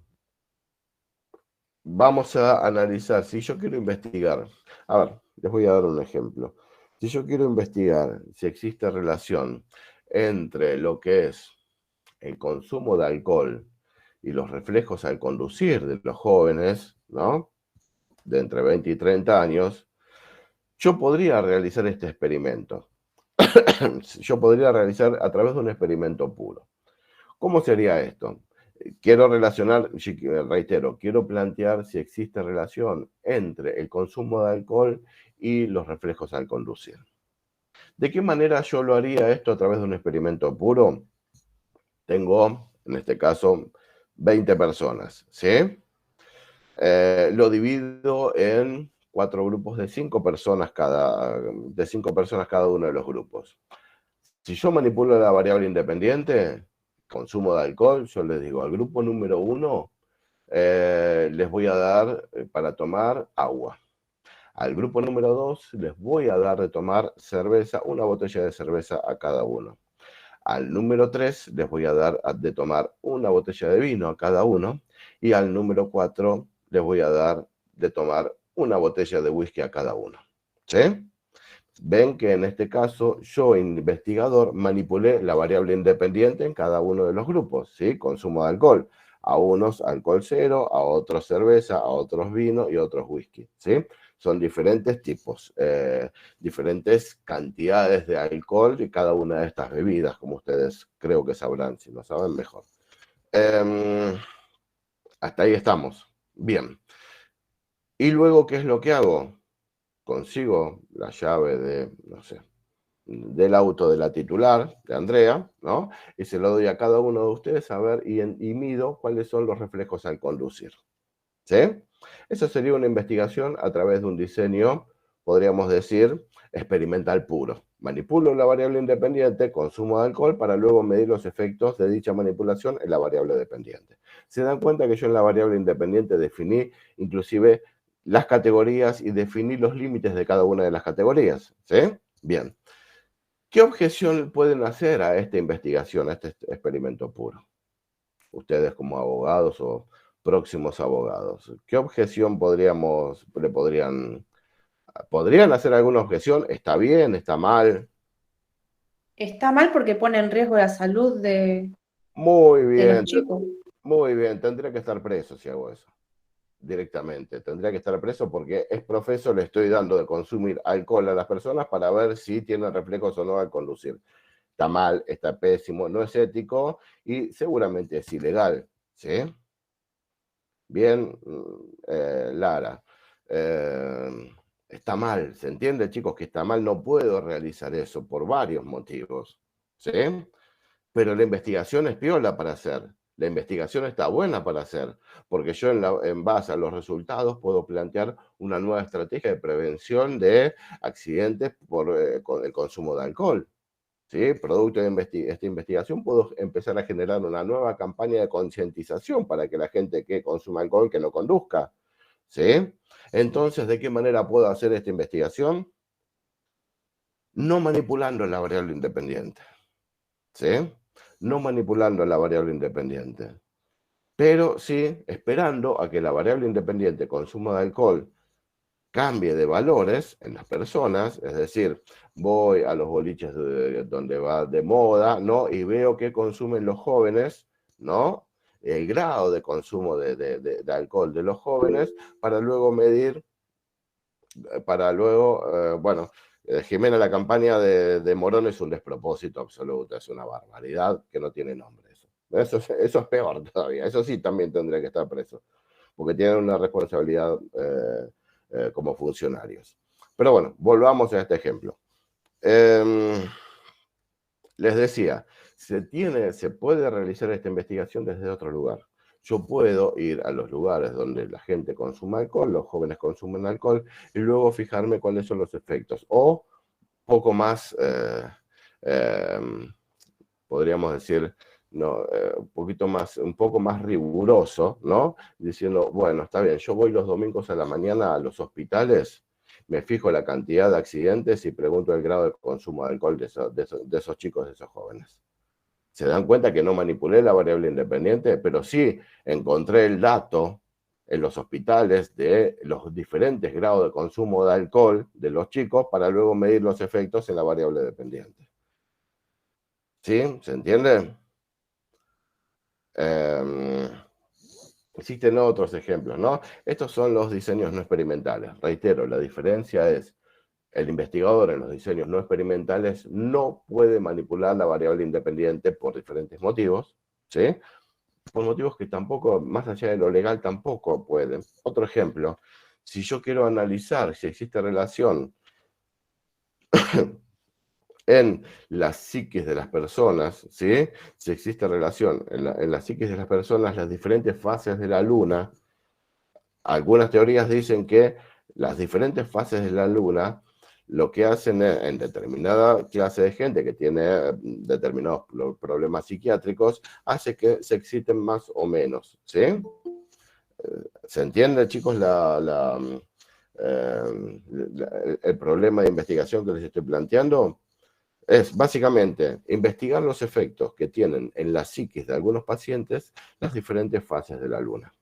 vamos a analizar, si yo quiero investigar, a ver, les voy a dar un ejemplo. Si yo quiero investigar si existe relación entre lo que es el consumo de alcohol y los reflejos al conducir de los jóvenes, ¿no? De entre 20 y 30 años, yo podría realizar este experimento. Yo podría realizar a través de un experimento puro. ¿Cómo sería esto? Quiero relacionar, reitero, quiero plantear si existe relación entre el consumo de alcohol y los reflejos al conducir. ¿De qué manera yo lo haría esto a través de un experimento puro? Tengo, en este caso, 20 personas, ¿sí? Lo divido en 4 grupos de 5 personas cada uno de los grupos. Si yo manipulo la variable independiente, consumo de alcohol, yo les digo al grupo número 1, les voy a dar para tomar agua. Al grupo número 2 les voy a dar de tomar cerveza, una botella de cerveza a cada uno. Al número 3 les voy a dar de tomar una botella de vino a cada uno, y al número 4 les voy a dar de tomar una botella de whisky a cada uno. ¿Sí? Ven que en este caso yo, investigador, manipulé la variable independiente en cada uno de los grupos, ¿sí? Consumo de alcohol. A unos alcohol cero, a otros cerveza, a otros vino y a otros whisky, ¿sí? Son diferentes tipos, diferentes cantidades de alcohol de cada una de estas bebidas, como ustedes creo que sabrán, si no saben mejor. Hasta ahí estamos. Bien. Y luego, ¿qué es lo que hago? Consigo la llave de, no sé, del auto de la titular, de Andrea, ¿no? Y se lo doy a cada uno de ustedes a ver y mido cuáles son los reflejos al conducir. ¿Sí? Eso sería una investigación a través de un diseño, podríamos decir, experimental puro. Manipulo la variable independiente, consumo de alcohol, para luego medir los efectos de dicha manipulación en la variable dependiente. Se dan cuenta que yo en la variable independiente definí inclusive las categorías y definí los límites de cada una de las categorías. ¿Sí? Bien. ¿Qué objeción pueden hacer a esta investigación, a este experimento puro? Ustedes como abogados o próximos abogados, ¿qué objeción podrían hacer alguna objeción? ¿Está bien? ¿Está mal? Está mal porque pone en riesgo la salud Muy de los bien, chicos. muy bien, tendría que estar preso si hago eso. Directamente, tendría que estar preso porque es profeso, le estoy dando de consumir alcohol a las personas para ver si tienen reflejos o no al conducir. Está mal, está pésimo, no es ético y seguramente es ilegal, ¿sí? Bien, Lara. Está mal, ¿se entiende, chicos? Que está mal, no puedo realizar eso por varios motivos, ¿sí? Pero la investigación es piola para hacer. La investigación está buena para hacer, porque yo en base a los resultados puedo plantear una nueva estrategia de prevención de accidentes con el consumo de alcohol. ¿Sí? Producto de esta investigación puedo empezar a generar una nueva campaña de concientización para que la gente que consuma alcohol que no conduzca. ¿Sí? Entonces, ¿de qué manera puedo hacer esta investigación? No manipulando la variable independiente. ¿Sí? No manipulando la variable independiente. Pero sí esperando a que la variable independiente consumo de alcohol cambie de valores en las personas, es decir, voy a los boliches donde va de moda, ¿no? Y veo qué consumen los jóvenes, ¿no? El grado de consumo de alcohol de los jóvenes, para luego medir, bueno, Jimena, la campaña de Morón es un despropósito absoluto, es una barbaridad que no tiene nombre. Eso es peor todavía, eso sí también tendría que estar preso, porque tienen una responsabilidad como funcionarios. Pero bueno, volvamos a este ejemplo. Les decía, se puede realizar esta investigación desde otro lugar. Yo puedo ir a los lugares donde la gente consume alcohol, los jóvenes consumen alcohol, y luego fijarme cuáles son los efectos. O poco más, podríamos decir, no, un poco más riguroso, ¿no? Diciendo, bueno, está bien, yo voy los domingos a la mañana a los hospitales, me fijo la cantidad de accidentes y pregunto el grado de consumo de alcohol de esos chicos, de esos jóvenes. Se dan cuenta que no manipulé la variable independiente, pero sí encontré el dato en los hospitales de los diferentes grados de consumo de alcohol de los chicos para luego medir los efectos en la variable dependiente. ¿Sí? ¿Se entiende? Existen otros ejemplos, ¿no? Estos son los diseños no experimentales. Reitero, la diferencia es el investigador en los diseños no experimentales no puede manipular la variable independiente por diferentes motivos, ¿sí? Por motivos que tampoco, más allá de lo legal, tampoco pueden. Otro ejemplo, si yo quiero analizar si existe relación en la psiquis de las personas, ¿sí? Si existe relación en la psiquis de las personas, las diferentes fases de la luna, algunas teorías dicen que las diferentes fases de la luna lo que hacen en determinada clase de gente que tiene determinados problemas psiquiátricos, hace que se exciten más o menos, ¿sí? ¿Se entiende, chicos, el problema de investigación que les estoy planteando? es básicamente investigar los efectos que tienen en la psiquis de algunos pacientes las diferentes fases de la luna.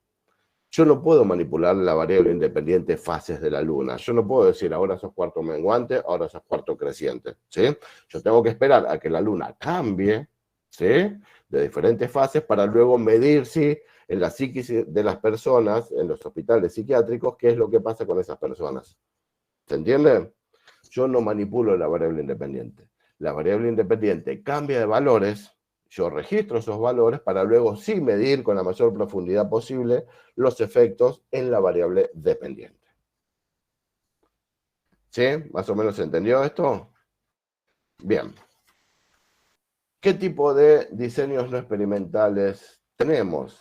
Yo no puedo manipular la variable independiente fases de la luna. Yo no puedo decir ahora sos cuarto menguante, ahora sos cuarto creciente, ¿sí? Yo tengo que esperar a que la luna cambie, ¿sí? De diferentes fases para luego medir si en la psiquis de las personas, en los hospitales psiquiátricos, qué es lo que pasa con esas personas. ¿Se entiende? Yo no manipulo la variable independiente. La variable independiente cambia de valores, yo registro esos valores para luego sí medir con la mayor profundidad posible los efectos en la variable dependiente. ¿Sí? ¿Más o menos se entendió esto? Bien. ¿Qué tipo de diseños no experimentales tenemos?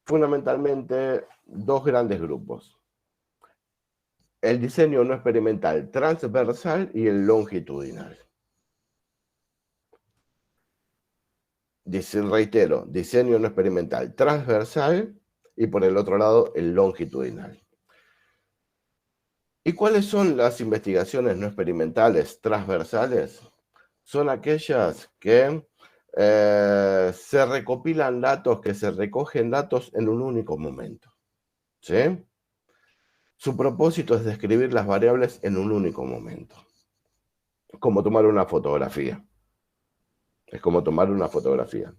Fundamentalmente dos grandes grupos. El diseño no experimental transversal y el longitudinal. Reitero, diseño no experimental transversal y por el otro lado el longitudinal. ¿Y cuáles son las investigaciones no experimentales transversales? Son aquellas que se recopilan datos, que se recogen datos en un único momento. ¿Sí? Su propósito es describir las variables en un único momento. Como tomar una fotografía. Es como tomar una fotografía.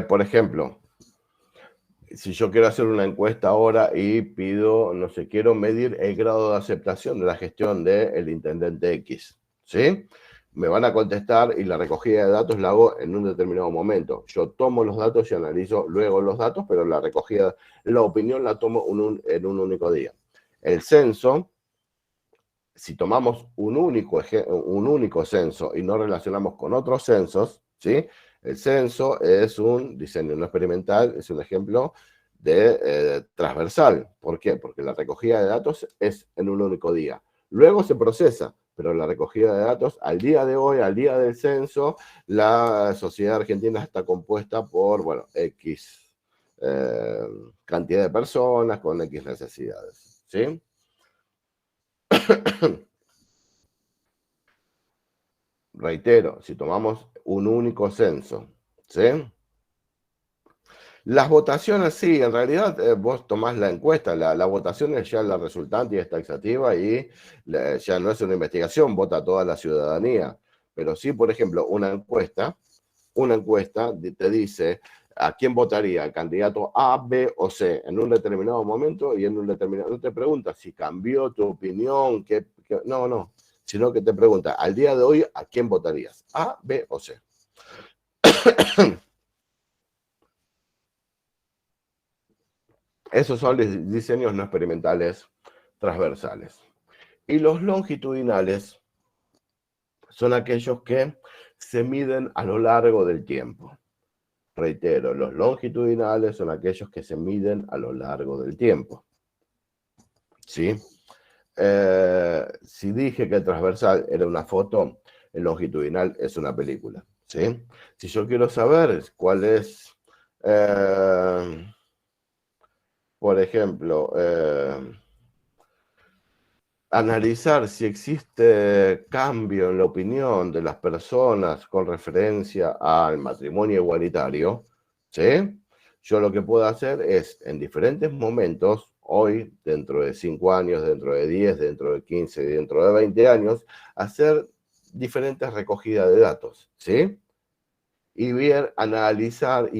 Por ejemplo, si yo quiero hacer una encuesta ahora y pido, no sé, quiero medir el grado de aceptación de la gestión del intendente X, ¿sí? Me van a contestar y la recogida de datos la hago en un determinado momento. Yo tomo los datos y analizo luego los datos, pero la recogida, la opinión la tomo en un único día. El censo, si tomamos un único censo y no relacionamos con otros censos, ¿sí? El censo es un diseño no experimental, es un ejemplo de transversal. ¿Por qué? Porque la recogida de datos es en un único día. Luego se procesa, pero la recogida de datos, al día de hoy, al día del censo, la sociedad argentina está compuesta por, bueno, X cantidad de personas con X necesidades, ¿sí? Reitero, si tomamos un único censo, ¿sí? Las votaciones, sí, en realidad vos tomás la encuesta, la votación es ya la resultante y es taxativa y ya no es una investigación, vota toda la ciudadanía. Pero sí, por ejemplo, una encuesta te dice a quién votaría, el candidato A, B o C, en un determinado momento y en un determinado... No te pregunta si cambió tu opinión, no, sino que te pregunta, al día de hoy, ¿a quién votarías? ¿A, B o C? Esos son los diseños no experimentales transversales. Y los longitudinales son aquellos que se miden a lo largo del tiempo. Reitero, los longitudinales son aquellos que se miden a lo largo del tiempo. ¿Sí? Si dije que el transversal era una foto, el longitudinal es una película. ¿Sí? Si yo quiero saber cuál es, por ejemplo, analizar si existe cambio en la opinión de las personas con referencia al matrimonio igualitario, ¿sí? Yo lo que puedo hacer es, en diferentes momentos, hoy, dentro de 5 años, dentro de 10, dentro de 15, dentro de 20 años, hacer diferentes recogidas de datos, ¿sí? Y ver, analizar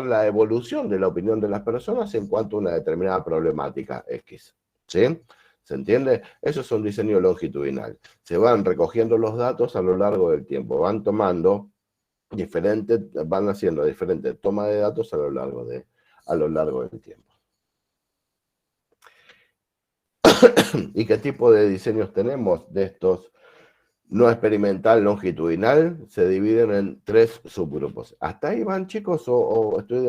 la evolución de la opinión de las personas en cuanto a una determinada problemática X, ¿sí? ¿Se entiende? Eso es un diseño longitudinal. Se van recogiendo los datos a lo largo del tiempo, van haciendo diferentes tomas de datos a lo largo del tiempo. ¿Y qué tipo de diseños tenemos de estos? No experimental, longitudinal, se dividen en 3 subgrupos. ¿Hasta ahí van, chicos, o estoy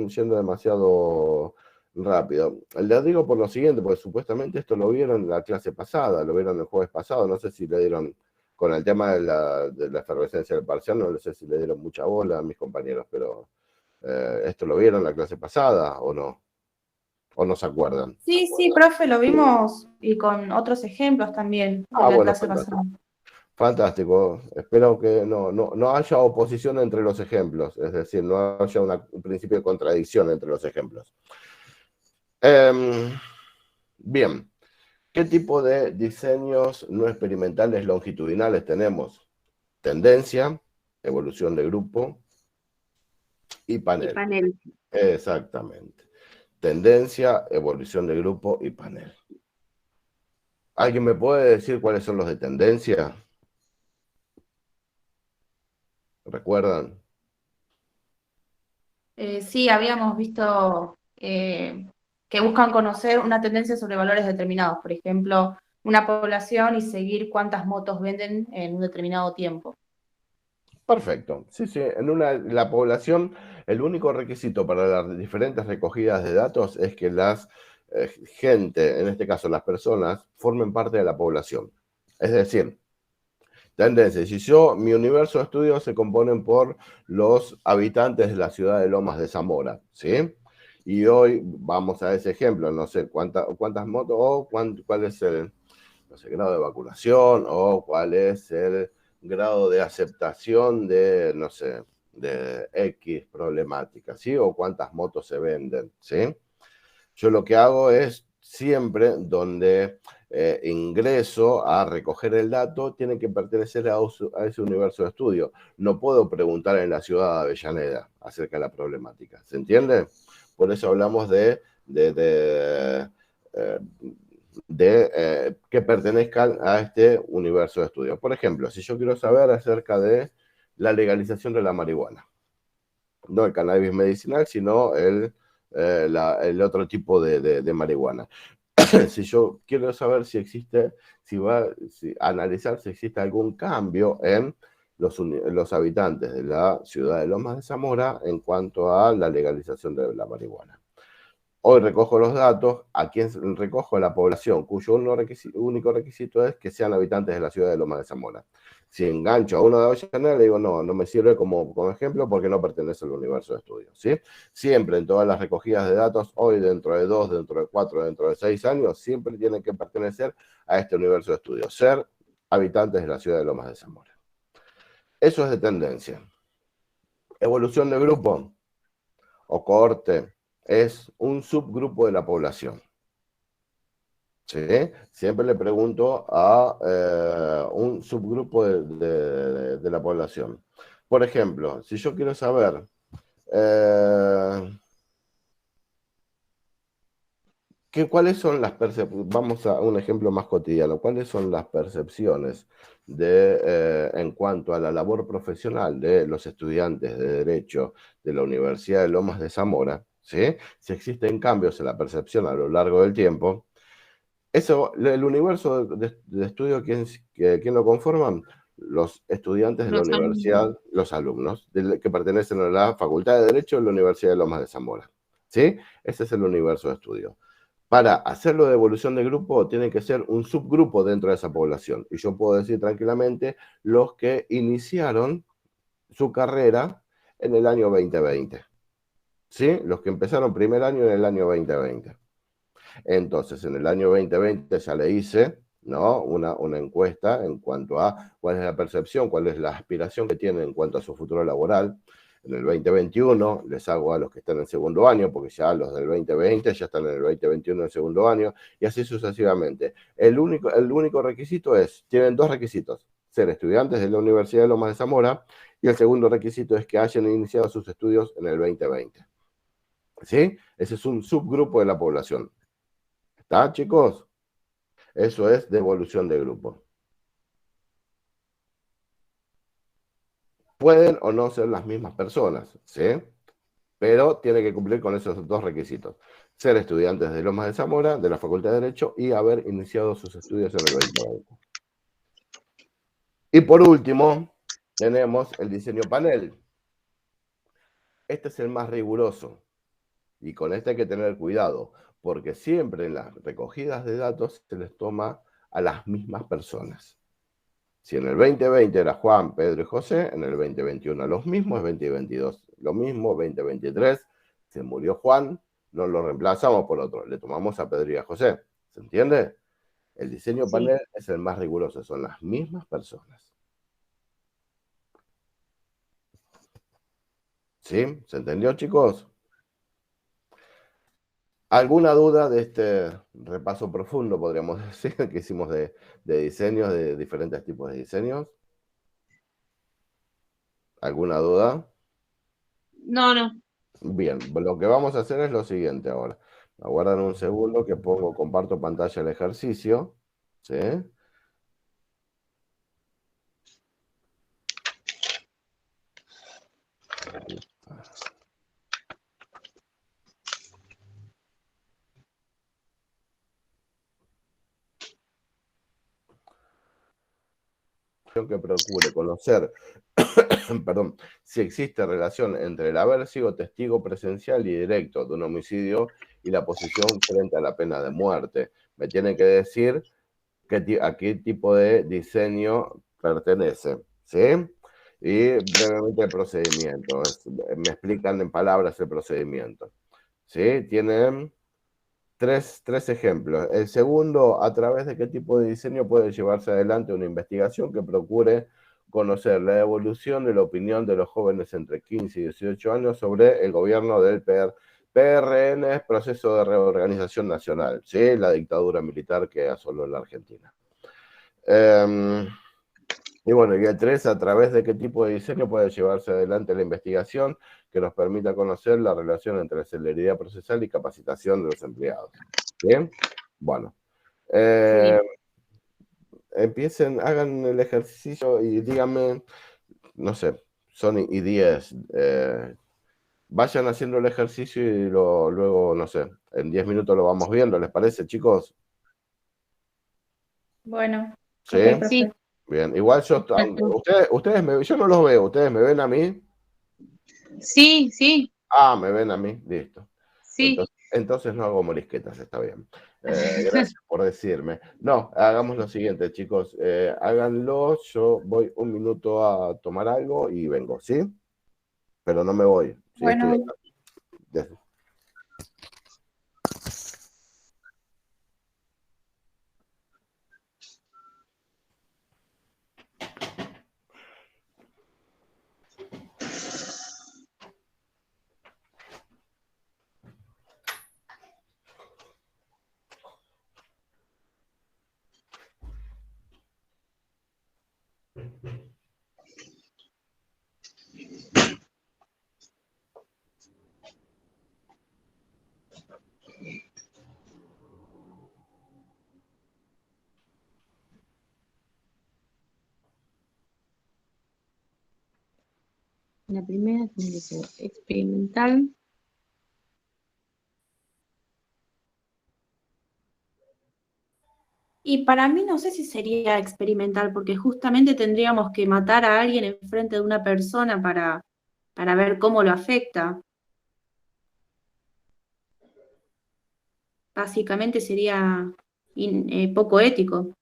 yendo demasiado rápido? Les digo por lo siguiente, porque supuestamente esto lo vieron en la clase pasada, lo vieron el jueves pasado, no sé si le dieron, con el tema de la efervescencia del parcial, no sé si le dieron mucha bola a mis compañeros, pero ¿esto lo vieron en la clase pasada o no? ¿O no se acuerdan? Sí, sí, profe, lo vimos y con otros ejemplos también en la Bueno, clase fantástico. pasada. Fantástico. Espero que no haya oposición entre los ejemplos, es decir, no haya un principio de contradicción entre los ejemplos. Bien, ¿qué tipo de diseños no experimentales longitudinales tenemos? Tendencia, evolución de grupo y panel. Y panel. Exactamente. Tendencia, evolución de grupo y panel. ¿Alguien me puede decir cuáles son los de tendencia? ¿Recuerdan? Sí, habíamos visto que buscan conocer una tendencia sobre valores determinados, por ejemplo, una población y seguir cuántas motos venden en un determinado tiempo. Perfecto. Sí, sí. La población, el único requisito para las diferentes recogidas de datos es que las gente, en este caso las personas, formen parte de la población. Es decir, tendencia. Si mi universo de estudio se componen por los habitantes de la ciudad de Lomas de Zamora, ¿sí? Y hoy vamos a ese ejemplo, no sé cuántas motos o cuál es el, no sé, grado de vacunación o cuál es el grado de aceptación de, no sé, de X problemática, ¿sí? O cuántas motos se venden, ¿sí? Yo lo que hago es siempre donde ingreso a recoger el dato, tiene que pertenecer a ese universo de estudio. No puedo preguntar en la ciudad de Avellaneda acerca de la problemática. ¿Se entiende? Por eso hablamos de que pertenezcan a este universo de estudio. Por ejemplo, si yo quiero saber acerca de la legalización de la marihuana, no el cannabis medicinal, sino el otro tipo de marihuana. Si yo quiero saber si existe, analizar si existe algún cambio en los habitantes de la ciudad de Lomas de Zamora en cuanto a la legalización de la marihuana. Hoy recojo los datos, ¿a quién recojo? La población, cuyo único requisito es que sean habitantes de la ciudad de Lomas de Zamora. Si engancho a uno de Avellaneda, le digo, no me sirve como ejemplo porque no pertenece al universo de estudio, ¿sí? Siempre en todas las recogidas de datos, hoy dentro de 2, dentro de 4, dentro de 6 años, siempre tienen que pertenecer a este universo de estudio, ser habitantes de la ciudad de Lomas de Zamora. Eso es de tendencia. Evolución de grupo o cohorte es un subgrupo de la población. ¿Sí? Siempre le pregunto a un subgrupo de la población. Por ejemplo, si yo quiero saber cuáles son las percepciones, vamos a un ejemplo más cotidiano, cuáles son las percepciones en cuanto a la labor profesional de los estudiantes de Derecho de la Universidad de Lomas de Zamora, ¿sí? Si existen cambios en la percepción a lo largo del tiempo. Eso, el universo de estudio, ¿quién lo conforman? Los estudiantes de la universidad, los alumnos que pertenecen a la Facultad de Derecho de la Universidad de Lomas de Zamora. ¿Sí? Ese es el universo de estudio. Para hacerlo de evolución de grupo, tiene que ser un subgrupo dentro de esa población. Y yo puedo decir tranquilamente los que iniciaron su carrera en el año 2020. ¿Sí? Los que empezaron primer año en el año 2020. Entonces, en el año 2020 ya le hice, ¿no? una encuesta en cuanto a cuál es la percepción, cuál es la aspiración que tienen en cuanto a su futuro laboral. En el 2021 les hago a los que están en segundo año, porque ya los del 2020 ya están en el 2021 en segundo año, y así sucesivamente. El único requisito tienen dos requisitos: ser estudiantes de la Universidad de Lomas de Zamora, y el segundo requisito es que hayan iniciado sus estudios en el 2020. ¿Sí? Ese es un subgrupo de la población. ¿Está, chicos? Eso es de evolución de grupo. Pueden o no ser las mismas personas, ¿sí? Pero tiene que cumplir con esos dos requisitos: ser estudiantes de Lomas de Zamora, de la Facultad de Derecho, y haber iniciado sus estudios en el 2020. Y por último, tenemos el diseño panel. Este es el más riguroso, y con este hay que tener cuidado, porque siempre en las recogidas de datos se les toma a las mismas personas. Si en el 2020 era Juan, Pedro y José, en el 2021 los mismos, 2022 lo mismo, 2023 se murió Juan, no lo reemplazamos por otro, le tomamos a Pedro y a José. ¿Se entiende? El diseño Sí. panel es el más riguroso, son las mismas personas. ¿Sí? ¿Se entendió, chicos? ¿Alguna duda de este repaso profundo, podríamos decir, que hicimos de diseños, de diferentes tipos de diseños? ¿Alguna duda? No, no. Bien, lo que vamos a hacer es lo siguiente ahora. Aguardan un segundo que comparto pantalla el ejercicio. ¿Sí? Que procure conocer, perdón, si existe relación entre el haber sido testigo presencial y directo de un homicidio y la posición frente a la pena de muerte. Me tiene que decir a qué tipo de diseño pertenece, ¿sí? Y brevemente el procedimiento. Me explican en palabras el procedimiento, ¿sí? Tienen tres ejemplos. El segundo, a través de qué tipo de diseño puede llevarse adelante una investigación que procure conocer la evolución de la opinión de los jóvenes entre 15 y 18 años sobre el gobierno del PRN, proceso de reorganización nacional, ¿sí? La dictadura militar que asoló la Argentina. Y bueno, y el 3, a través de qué tipo de diseño puede llevarse adelante la investigación que nos permita conocer la relación entre celeridad procesal y capacitación de los empleados. ¿Bien? Bueno. Empiecen, hagan el ejercicio y díganme, no sé, son y 10. Vayan haciendo el ejercicio y luego, no sé, en 10 minutos lo vamos viendo, ¿les parece, chicos? Bueno, ¿Sí? ok, Sí. perfecto. Bien, igual yo no los veo, ¿ustedes me ven a mí? Sí, sí, Ah, me ven a mí, listo. sí. Entonces no hago morisquetas, está bien. Gracias por decirme. No, hagamos lo siguiente, chicos. Háganlo, yo voy un minuto a tomar algo y vengo, ¿sí? Pero no me voy, ¿sí? Estoy Bueno. acá. La primera tiene que ser experimental. Y para mí no sé si sería experimental, porque justamente tendríamos que matar a alguien enfrente de una persona para ver cómo lo afecta. Básicamente sería poco ético.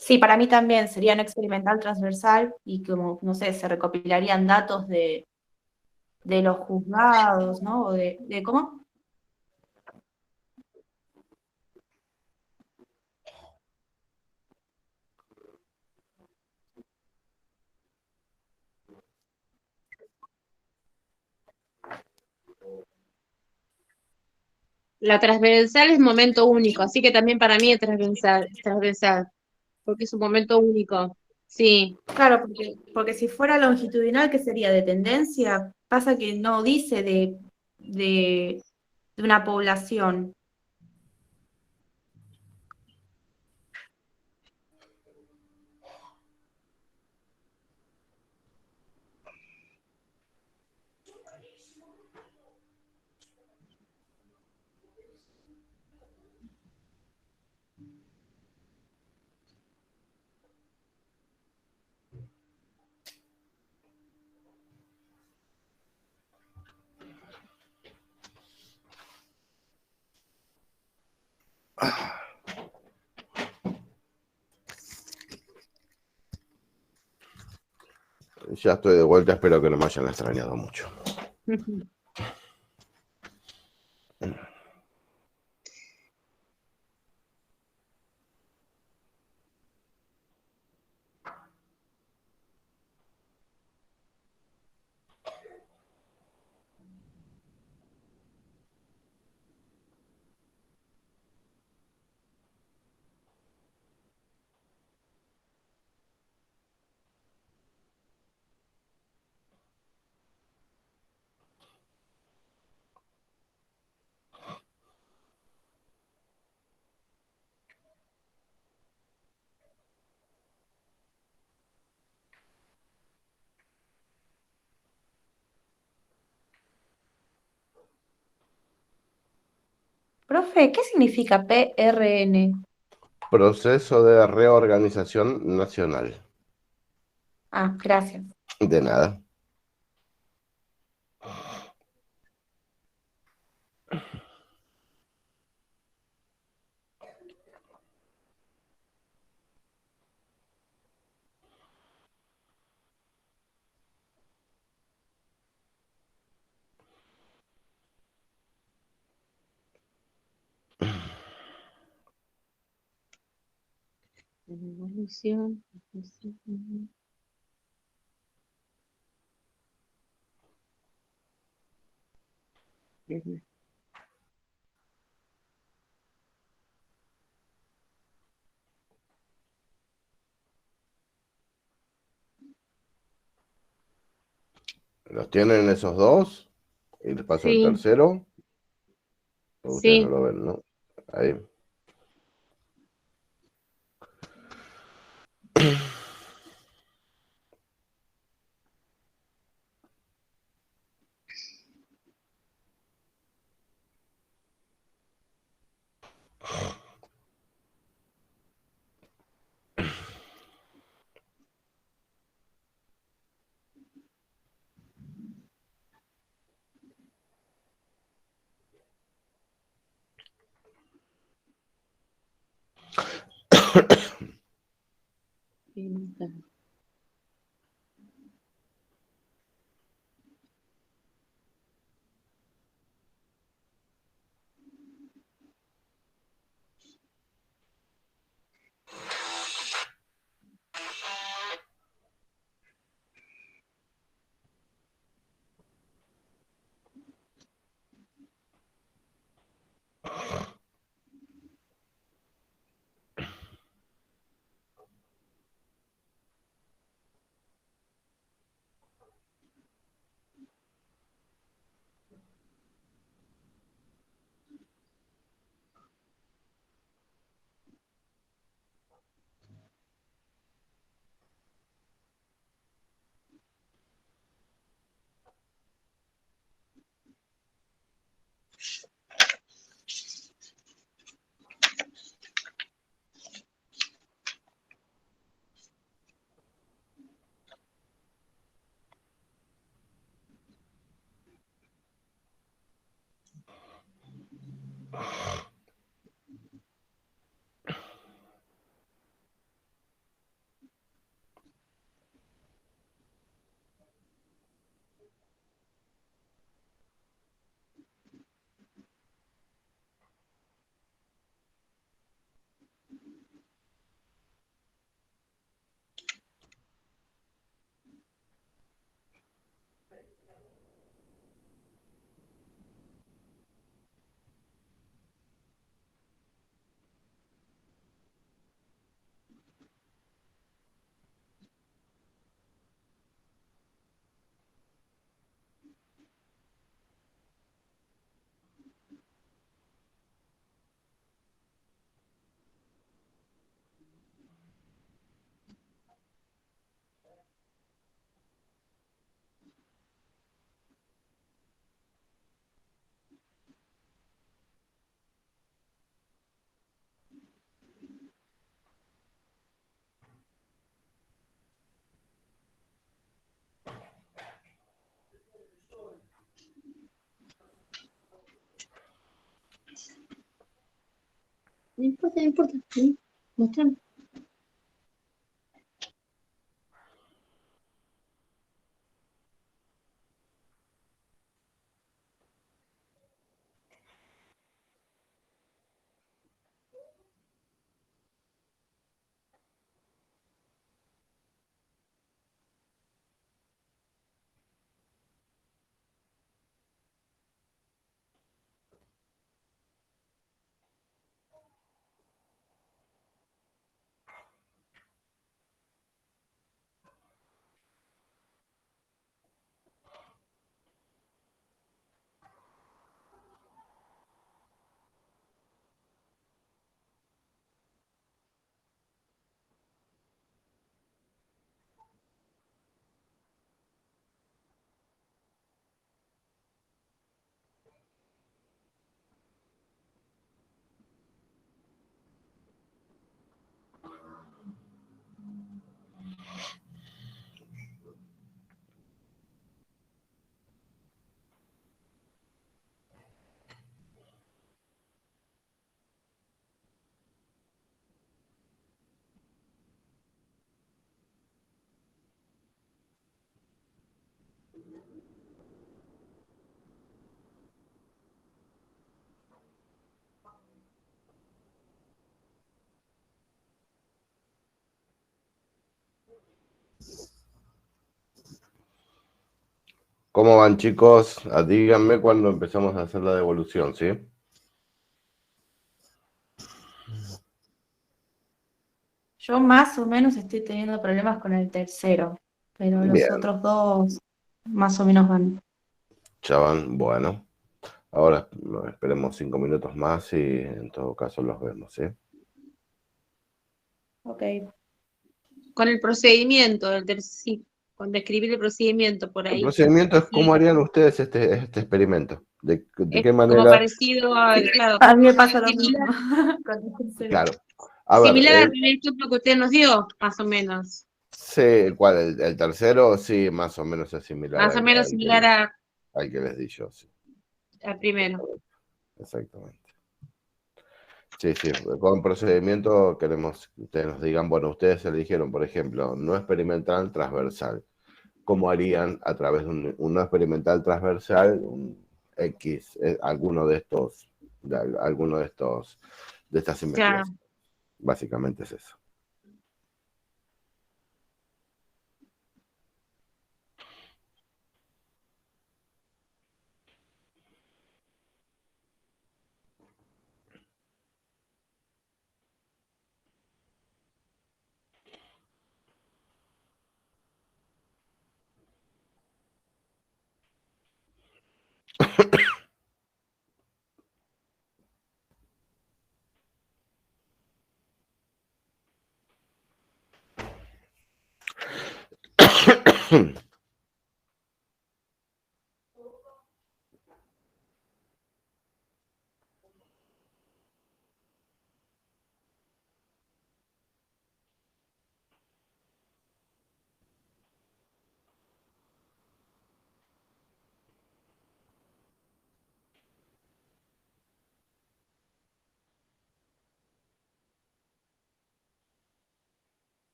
Sí, para mí también sería un experimental transversal y como, no sé, se recopilarían datos de los juzgados, ¿no? O de ¿cómo? La transversal es momento único, así que también para mí es transversal, porque es un momento único. Sí, Claro, porque si fuera longitudinal, ¿qué sería? ¿De tendencia? Pasa que no dice de una población. Ya estoy de vuelta, espero que no me hayan extrañado mucho. Profe, ¿qué significa PRN? Proceso de reorganización nacional. Ah, gracias. De nada. Evolución. ¿Los tienen esos dos? Y les paso el Sí, tercero. O ustedes no sí. lo ven, ¿no? Ahí. No importa, no importa. Mostrame. ¿Cómo van, chicos? Díganme cuando empezamos a hacer la devolución, ¿sí? Yo más o menos estoy teniendo problemas con el tercero, pero los Bien, otros dos más o menos van. ya van, bueno. Ahora esperemos 5 minutos más y en todo caso los vemos, ¿sí? Ok. Con el procedimiento, sí, con describir el procedimiento por El ahí. procedimiento es cómo Sí, harían ustedes este experimento. ¿De es qué como manera? parecido a, claro, A mí me pasa lo mismo similar, con el tercero. Claro. A ver, similar al primer ejemplo que usted nos dio, más o menos. sí, ¿cuál? El tercero, sí, más o menos es similar Más o menos similar al que les di yo, sí, al primero. exactamente. Sí, sí, con procedimiento queremos que ustedes nos digan, bueno, ustedes eligieron, por ejemplo, no experimental transversal. ¿Cómo harían a través de un no experimental transversal, un X, alguno de estos, de estas Ya. investigaciones? Básicamente es eso.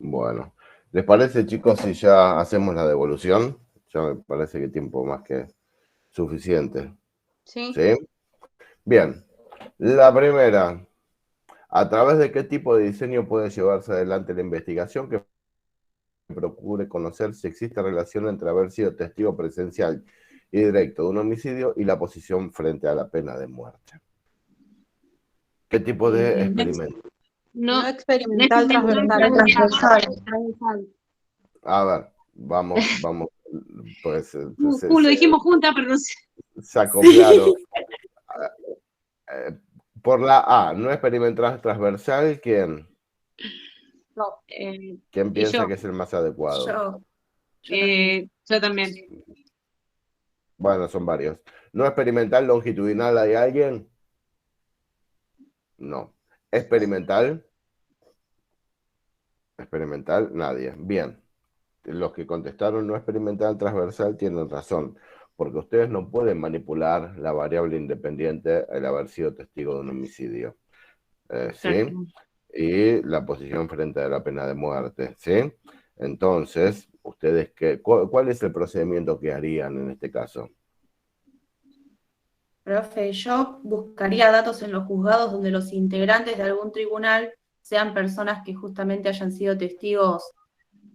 Bueno, ¿les parece, chicos, si ya hacemos la devolución? Ya me parece que tiempo más que suficiente. Sí. ¿Sí? Bien. La primera, ¿a través de qué tipo de diseño puede llevarse adelante la investigación que procure conocer si existe relación entre haber sido testigo presencial y directo de un homicidio y la posición frente a la pena de muerte? ¿Qué tipo de experimento? No No experimental, transversal. transversal. A ver, vamos, pues Lo dijimos juntas, pero no sé. se acoplaron. Por la A, no experimental transversal, ¿quién? No. ¿Quién piensa yo. que es el más adecuado? Yo también. Bueno, son varios. ¿No experimental longitudinal hay alguien? No. ¿Experimental? Experimental, nadie. Bien. Los que contestaron no experimental transversal tienen razón, porque ustedes no pueden manipular la variable independiente al haber sido testigo de un homicidio. ¿Sí? Y la posición frente a la pena de muerte, ¿sí? Entonces, ¿ustedes cuál es el procedimiento que harían en este caso? Profe, yo buscaría datos en los juzgados donde los integrantes de algún tribunal sean personas que justamente hayan sido testigos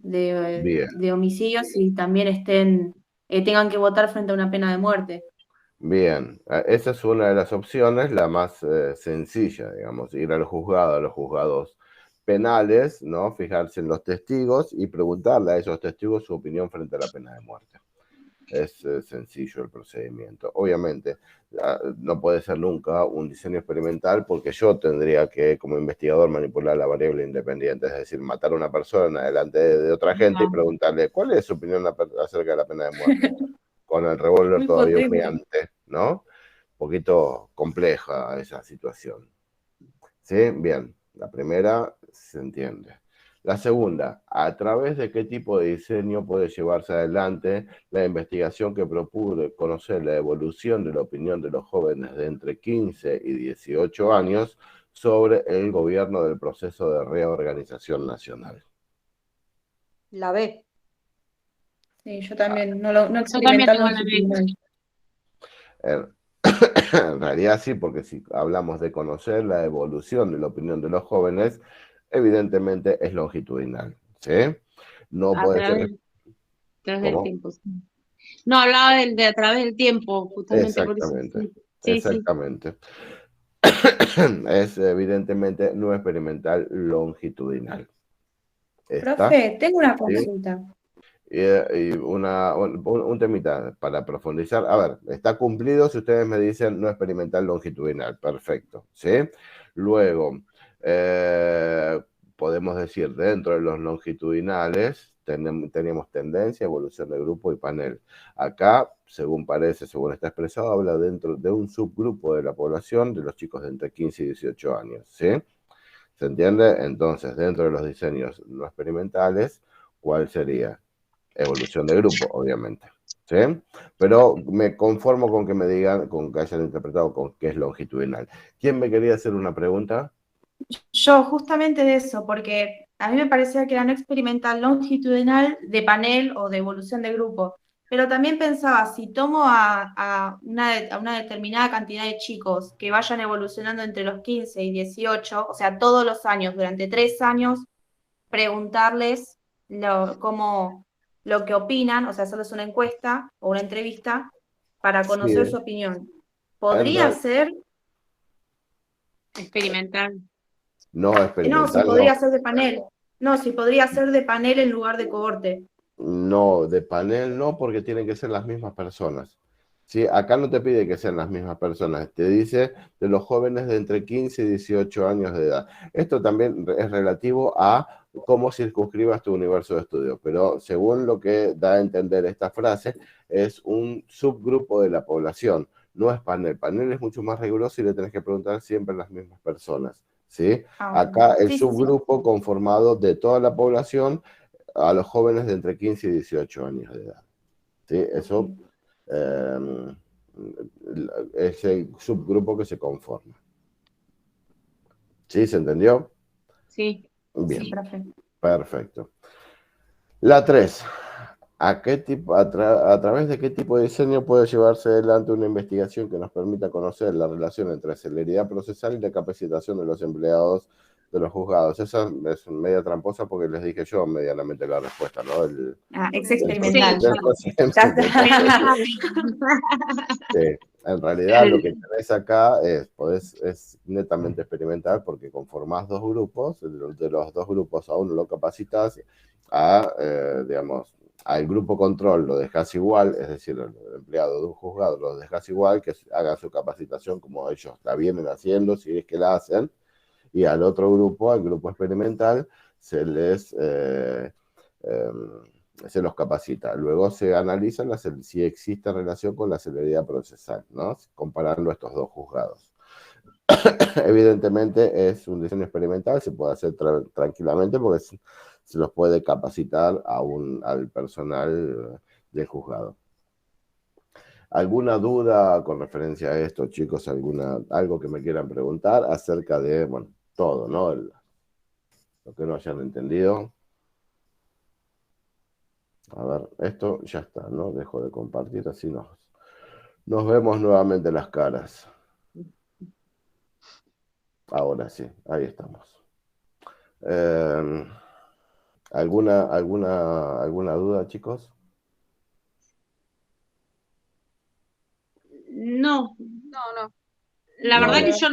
Bien, de homicidios y también tengan que votar frente a una pena de muerte. bien. Esa es una de las opciones, la más sencilla, digamos, ir al juzgado, a los juzgados penales, ¿no? Fijarse en los testigos y preguntarle a esos testigos su opinión frente a la pena de muerte. Es sencillo el procedimiento. Obviamente, no puede ser nunca un diseño experimental porque yo tendría que, como investigador, manipular la variable independiente, es decir, matar a una persona delante de otra gente y preguntarle cuál es su opinión acerca de la pena de muerte, con el revólver Muy todavía potente. humeante, ¿no? Un poquito compleja esa situación. ¿Sí? Bien, la primera se entiende. La segunda, ¿a través de qué tipo de diseño puede llevarse adelante la investigación que procure conocer la evolución de la opinión de los jóvenes de entre 15 y 18 años sobre el gobierno del proceso de reorganización nacional? La B. Sí, yo también, no Yo también experimental tengo la longitudinal. En realidad sí, porque si hablamos de conocer la evolución de la opinión de los jóvenes, evidentemente es longitudinal, ¿sí? No A puede ser... través del ¿Cómo? tiempo. Sí. No, hablaba de a través del tiempo, justamente por eso. Exactamente, Sí, exactamente. Es evidentemente no experimental longitudinal. ¿Está? Profe, tengo una ¿Sí? consulta. Y un temita para profundizar. A ver, está cumplido si ustedes me dicen no experimental longitudinal. Perfecto. ¿Sí? Luego, podemos decir, dentro de los longitudinales tenemos tendencia, evolución de grupo y panel. Acá, según parece, según está expresado, habla dentro de un subgrupo de la población de los chicos de entre 15 y 18 años. ¿Sí? ¿Se entiende? Entonces, dentro de los diseños no experimentales, ¿cuál sería? Evolución de grupo, obviamente. ¿Sí? Pero me conformo con que me digan, con que hayan interpretado con qué es longitudinal. ¿Quién me quería hacer una pregunta? Yo, justamente de eso, porque a mí me parecía que era no experimental longitudinal de panel o de evolución de grupo, Pero también pensaba, si tomo a una determinada cantidad de chicos que vayan evolucionando entre los 15 y 18, o sea, todos los años, durante 3 años, preguntarles lo que opinan, o sea, hacerles una encuesta o una entrevista para Sí, conocer su opinión. en ¿Podría real- ser? Experimental. no No, si experimental, podría no. ser de panel. No, si podría ser de panel en lugar de cohorte. No, de panel no, porque tienen que ser las mismas personas. ¿Sí? Acá no te pide que sean las mismas personas, te dice de los jóvenes de entre 15 y 18 años de edad. Esto también es relativo a cómo circunscribas tu universo de estudio, pero según lo que da a entender esta frase, es un subgrupo de la población, no es panel. Panel es mucho más riguroso y le tenés que preguntar siempre a las mismas personas. ¿Sí? Ah, Acá el sí, sí, sí. subgrupo conformado de toda la población a los jóvenes de entre 15 y 18 años de edad. ¿Sí? Eso eh, es el subgrupo que se conforma. ¿Sí? ¿Se entendió? Sí. Bien, Sí, perfecto. perfecto. La 3. ¿A través de qué tipo de diseño puede llevarse adelante una investigación que nos permita conocer la relación entre celeridad procesal y la capacitación de los empleados de los juzgados? Esa es media tramposa porque les dije yo medianamente la respuesta, ¿no? Es Sí, experimental. Del Ya está. Sí, en realidad lo que tenés acá es netamente experimental porque conformás dos grupos, de los dos grupos a uno lo capacitas, digamos, al grupo control lo dejas igual, es decir, el empleado de un juzgado lo dejas igual, que haga su capacitación como ellos la vienen haciendo, si es que la hacen, y al otro grupo, al grupo experimental, se les... eh, se los capacita. Luego se analiza si existe relación con la celeridad procesal, ¿no? Comparando estos dos juzgados. Evidentemente es un diseño experimental, se puede hacer tranquilamente porque se los puede capacitar al personal del juzgado. ¿Alguna duda con referencia a esto, chicos? Algo que me quieran preguntar acerca de, bueno, todo, ¿no? Lo que no hayan entendido. A ver, esto ya está, ¿no? Dejo de compartir, así nos vemos nuevamente las caras. Ahora sí, ahí estamos. ¿Alguna duda, chicos? No, No, no. la No, verdad que no. yo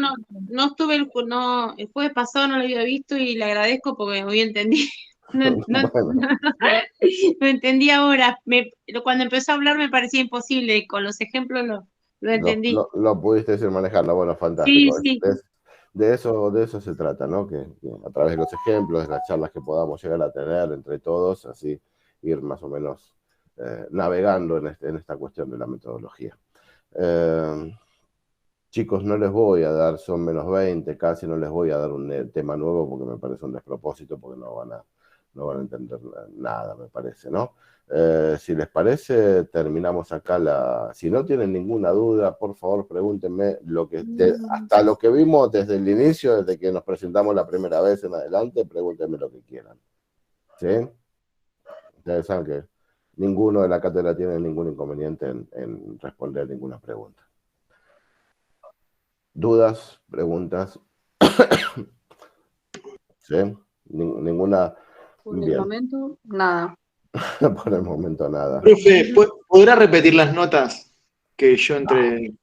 no estuve el jueves pasado, no lo había visto y le agradezco porque hoy entendí. Bueno, Lo entendí ahora. Cuando empezó a hablar me parecía imposible y con los ejemplos lo entendí. lo pudiste ir manejando, bueno, Sí, fantástico. sí. De eso se trata, ¿no? Que a través de los ejemplos, de las charlas que podamos llegar a tener entre todos, así ir más o menos navegando en esta cuestión de la metodología. Chicos, no les voy a dar, son -20, casi no les voy a dar un tema nuevo porque me parece un despropósito, porque no van a entender nada, me parece, ¿no? Si les parece, terminamos acá si no tienen ninguna duda, por favor, pregúntenme hasta lo que vimos desde el inicio, desde que nos presentamos la primera vez en adelante, pregúntenme lo que quieran. ¿Sí? Ustedes saben que ninguno de la cátedra tiene ningún inconveniente en responder ninguna pregunta. ¿Dudas? ¿Preguntas? ¿Sí? Ninguna. Por el Bien, momento, nada. por el momento nada. Profe, ¿podrá repetir las notas que yo entre?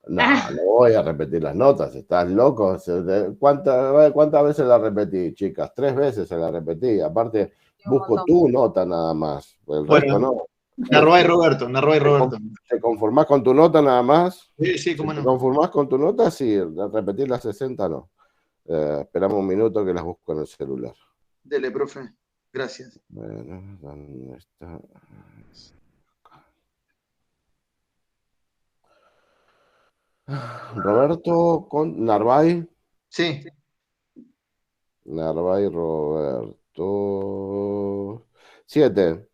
No voy a repetir las notas, ¿estás loco? ¿Cuántas veces la repetí, chicas? 3 veces se la repetí. Aparte, Un busco montón. tu nota nada más. El resto Bueno, no. Narváez Roberto, Narváez Roberto. ¿Te conformás con tu nota nada más? Sí, sí, cómo ¿Te no. conformás con tu nota? Sí, repetir las 60 no. Esperamos un minuto que las busco en el celular. Dele, profe. Gracias. Bueno, ¿dónde está? Roberto con Narváez. Sí, Narváez Roberto. 7.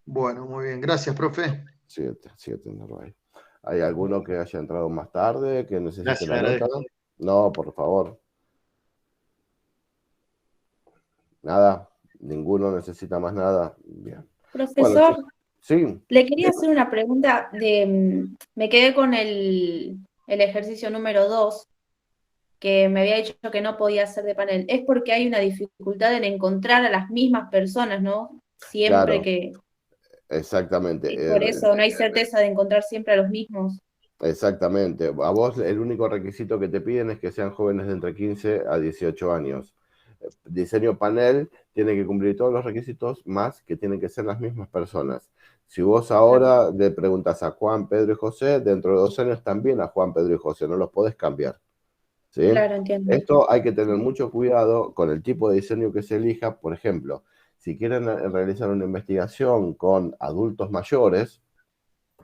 bueno, muy bien. Gracias, profe. 7 Narváez. ¿Hay alguno que haya entrado más tarde que necesite Gracias, la nota? agradezco. No, por favor. Nada. Ninguno necesita más nada. Bien. Bueno, Profesor, chicos. Sí. Le quería hacer una pregunta me quedé con el ejercicio número 2, que me había dicho que no podía hacer de panel. Es porque hay una dificultad en encontrar a las mismas personas, ¿no? Siempre Claro, que... exactamente. Y por eso no hay certeza de encontrar siempre a los mismos. Exactamente. A vos el único requisito que te piden es que sean jóvenes de entre 15 a 18 años. Diseño panel tiene que cumplir todos los requisitos, más que tienen que ser las mismas personas. Si vos ahora le preguntas a Juan, Pedro y José, dentro de 2 años también a Juan, Pedro y José, no los podés cambiar. ¿Sí? Claro, entiendo. Esto hay que tener mucho cuidado con el tipo de diseño que se elija. Por ejemplo, si quieren realizar una investigación con adultos mayores,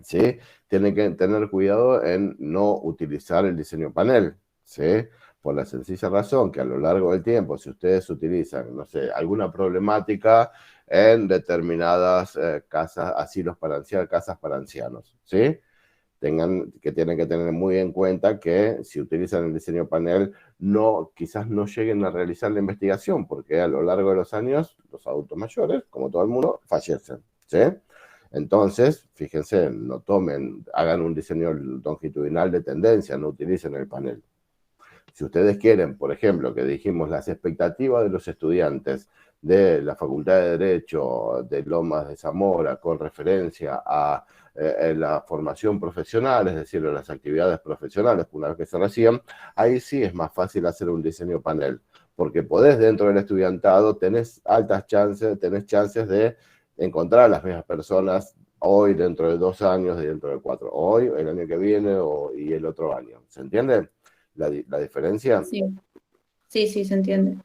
¿sí? Tienen que tener cuidado en no utilizar el diseño panel, ¿sí? Por la sencilla razón que a lo largo del tiempo, si ustedes utilizan, no sé, alguna problemática en determinadas casas, asilos para ancianos, casas para ancianos, ¿sí? Tienen que tener muy en cuenta que si utilizan el diseño panel, quizás no lleguen a realizar la investigación, porque a lo largo de los años, los adultos mayores, como todo el mundo, fallecen, ¿sí? Entonces, fíjense, hagan un diseño longitudinal de tendencia, no utilicen el panel. Si ustedes quieren, por ejemplo, que dijimos las expectativas de los estudiantes de la Facultad de Derecho de Lomas de Zamora con referencia a la formación profesional, es decir, las actividades profesionales una vez que se reciban, ahí sí es más fácil hacer un diseño panel, porque podés dentro del estudiantado, tenés chances de encontrar a las mismas personas hoy, dentro de 2 años, dentro de 4, hoy, el año que viene y el otro año. ¿Se entiende la diferencia? Sí, sí, se entiende.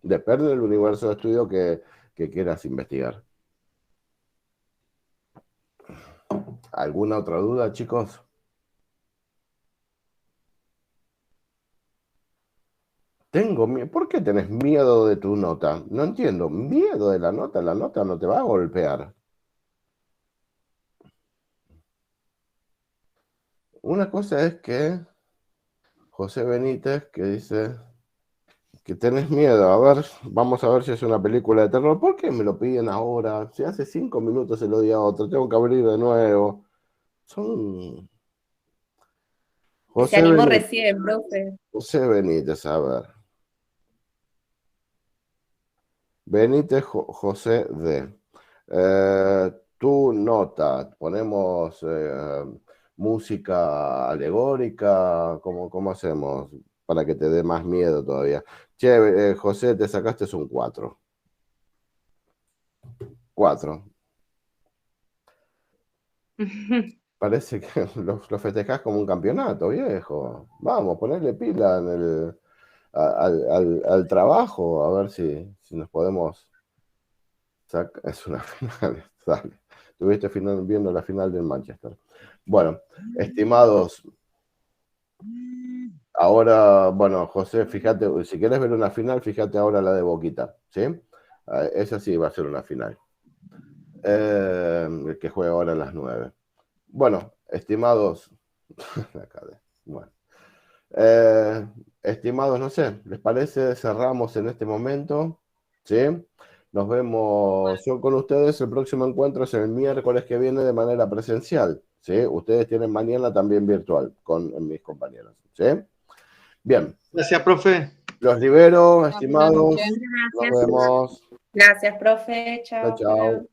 Depende del universo de estudio que quieras investigar. ¿Alguna otra duda, chicos? ¿Por qué tenés miedo de tu nota? No entiendo. ¿Miedo de la nota no te va a golpear. Una cosa es que José Benítez, que dice que tenés miedo. A ver, vamos a ver si es una película de terror. ¿Por qué me lo piden ahora? Si hace 5 minutos se lo di a otro, tengo que abrir de nuevo. Se animó recién, profe. José Benítez, a ver. Benítez José D. Tu nota, ponemos música alegórica, ¿cómo hacemos para que te dé más miedo todavía? Che, José, te sacaste un 4. 4. Parece que lo festejás como un campeonato, viejo. Vamos, ponerle pila al trabajo, a ver si nos podemos sacar. Es una final, dale. Estuviste viendo la final del Manchester. Bueno, estimados, ahora, bueno, José, fíjate, si quieres ver una final, fíjate ahora la de Boquita, ¿sí? Esa sí va a ser una final. El que juega ahora a las 9. Bueno, estimados, bueno, estimados, no sé, ¿les parece? Cerramos en este momento, ¿sí? Nos vemos yo con ustedes. El próximo encuentro es el miércoles que viene de manera presencial, ¿sí? Ustedes tienen mañana también virtual con mis compañeros, ¿sí? Bien. Gracias, profe. Los libero, estimados. Gracias. Nos vemos. Gracias, profe. Chao. Chao.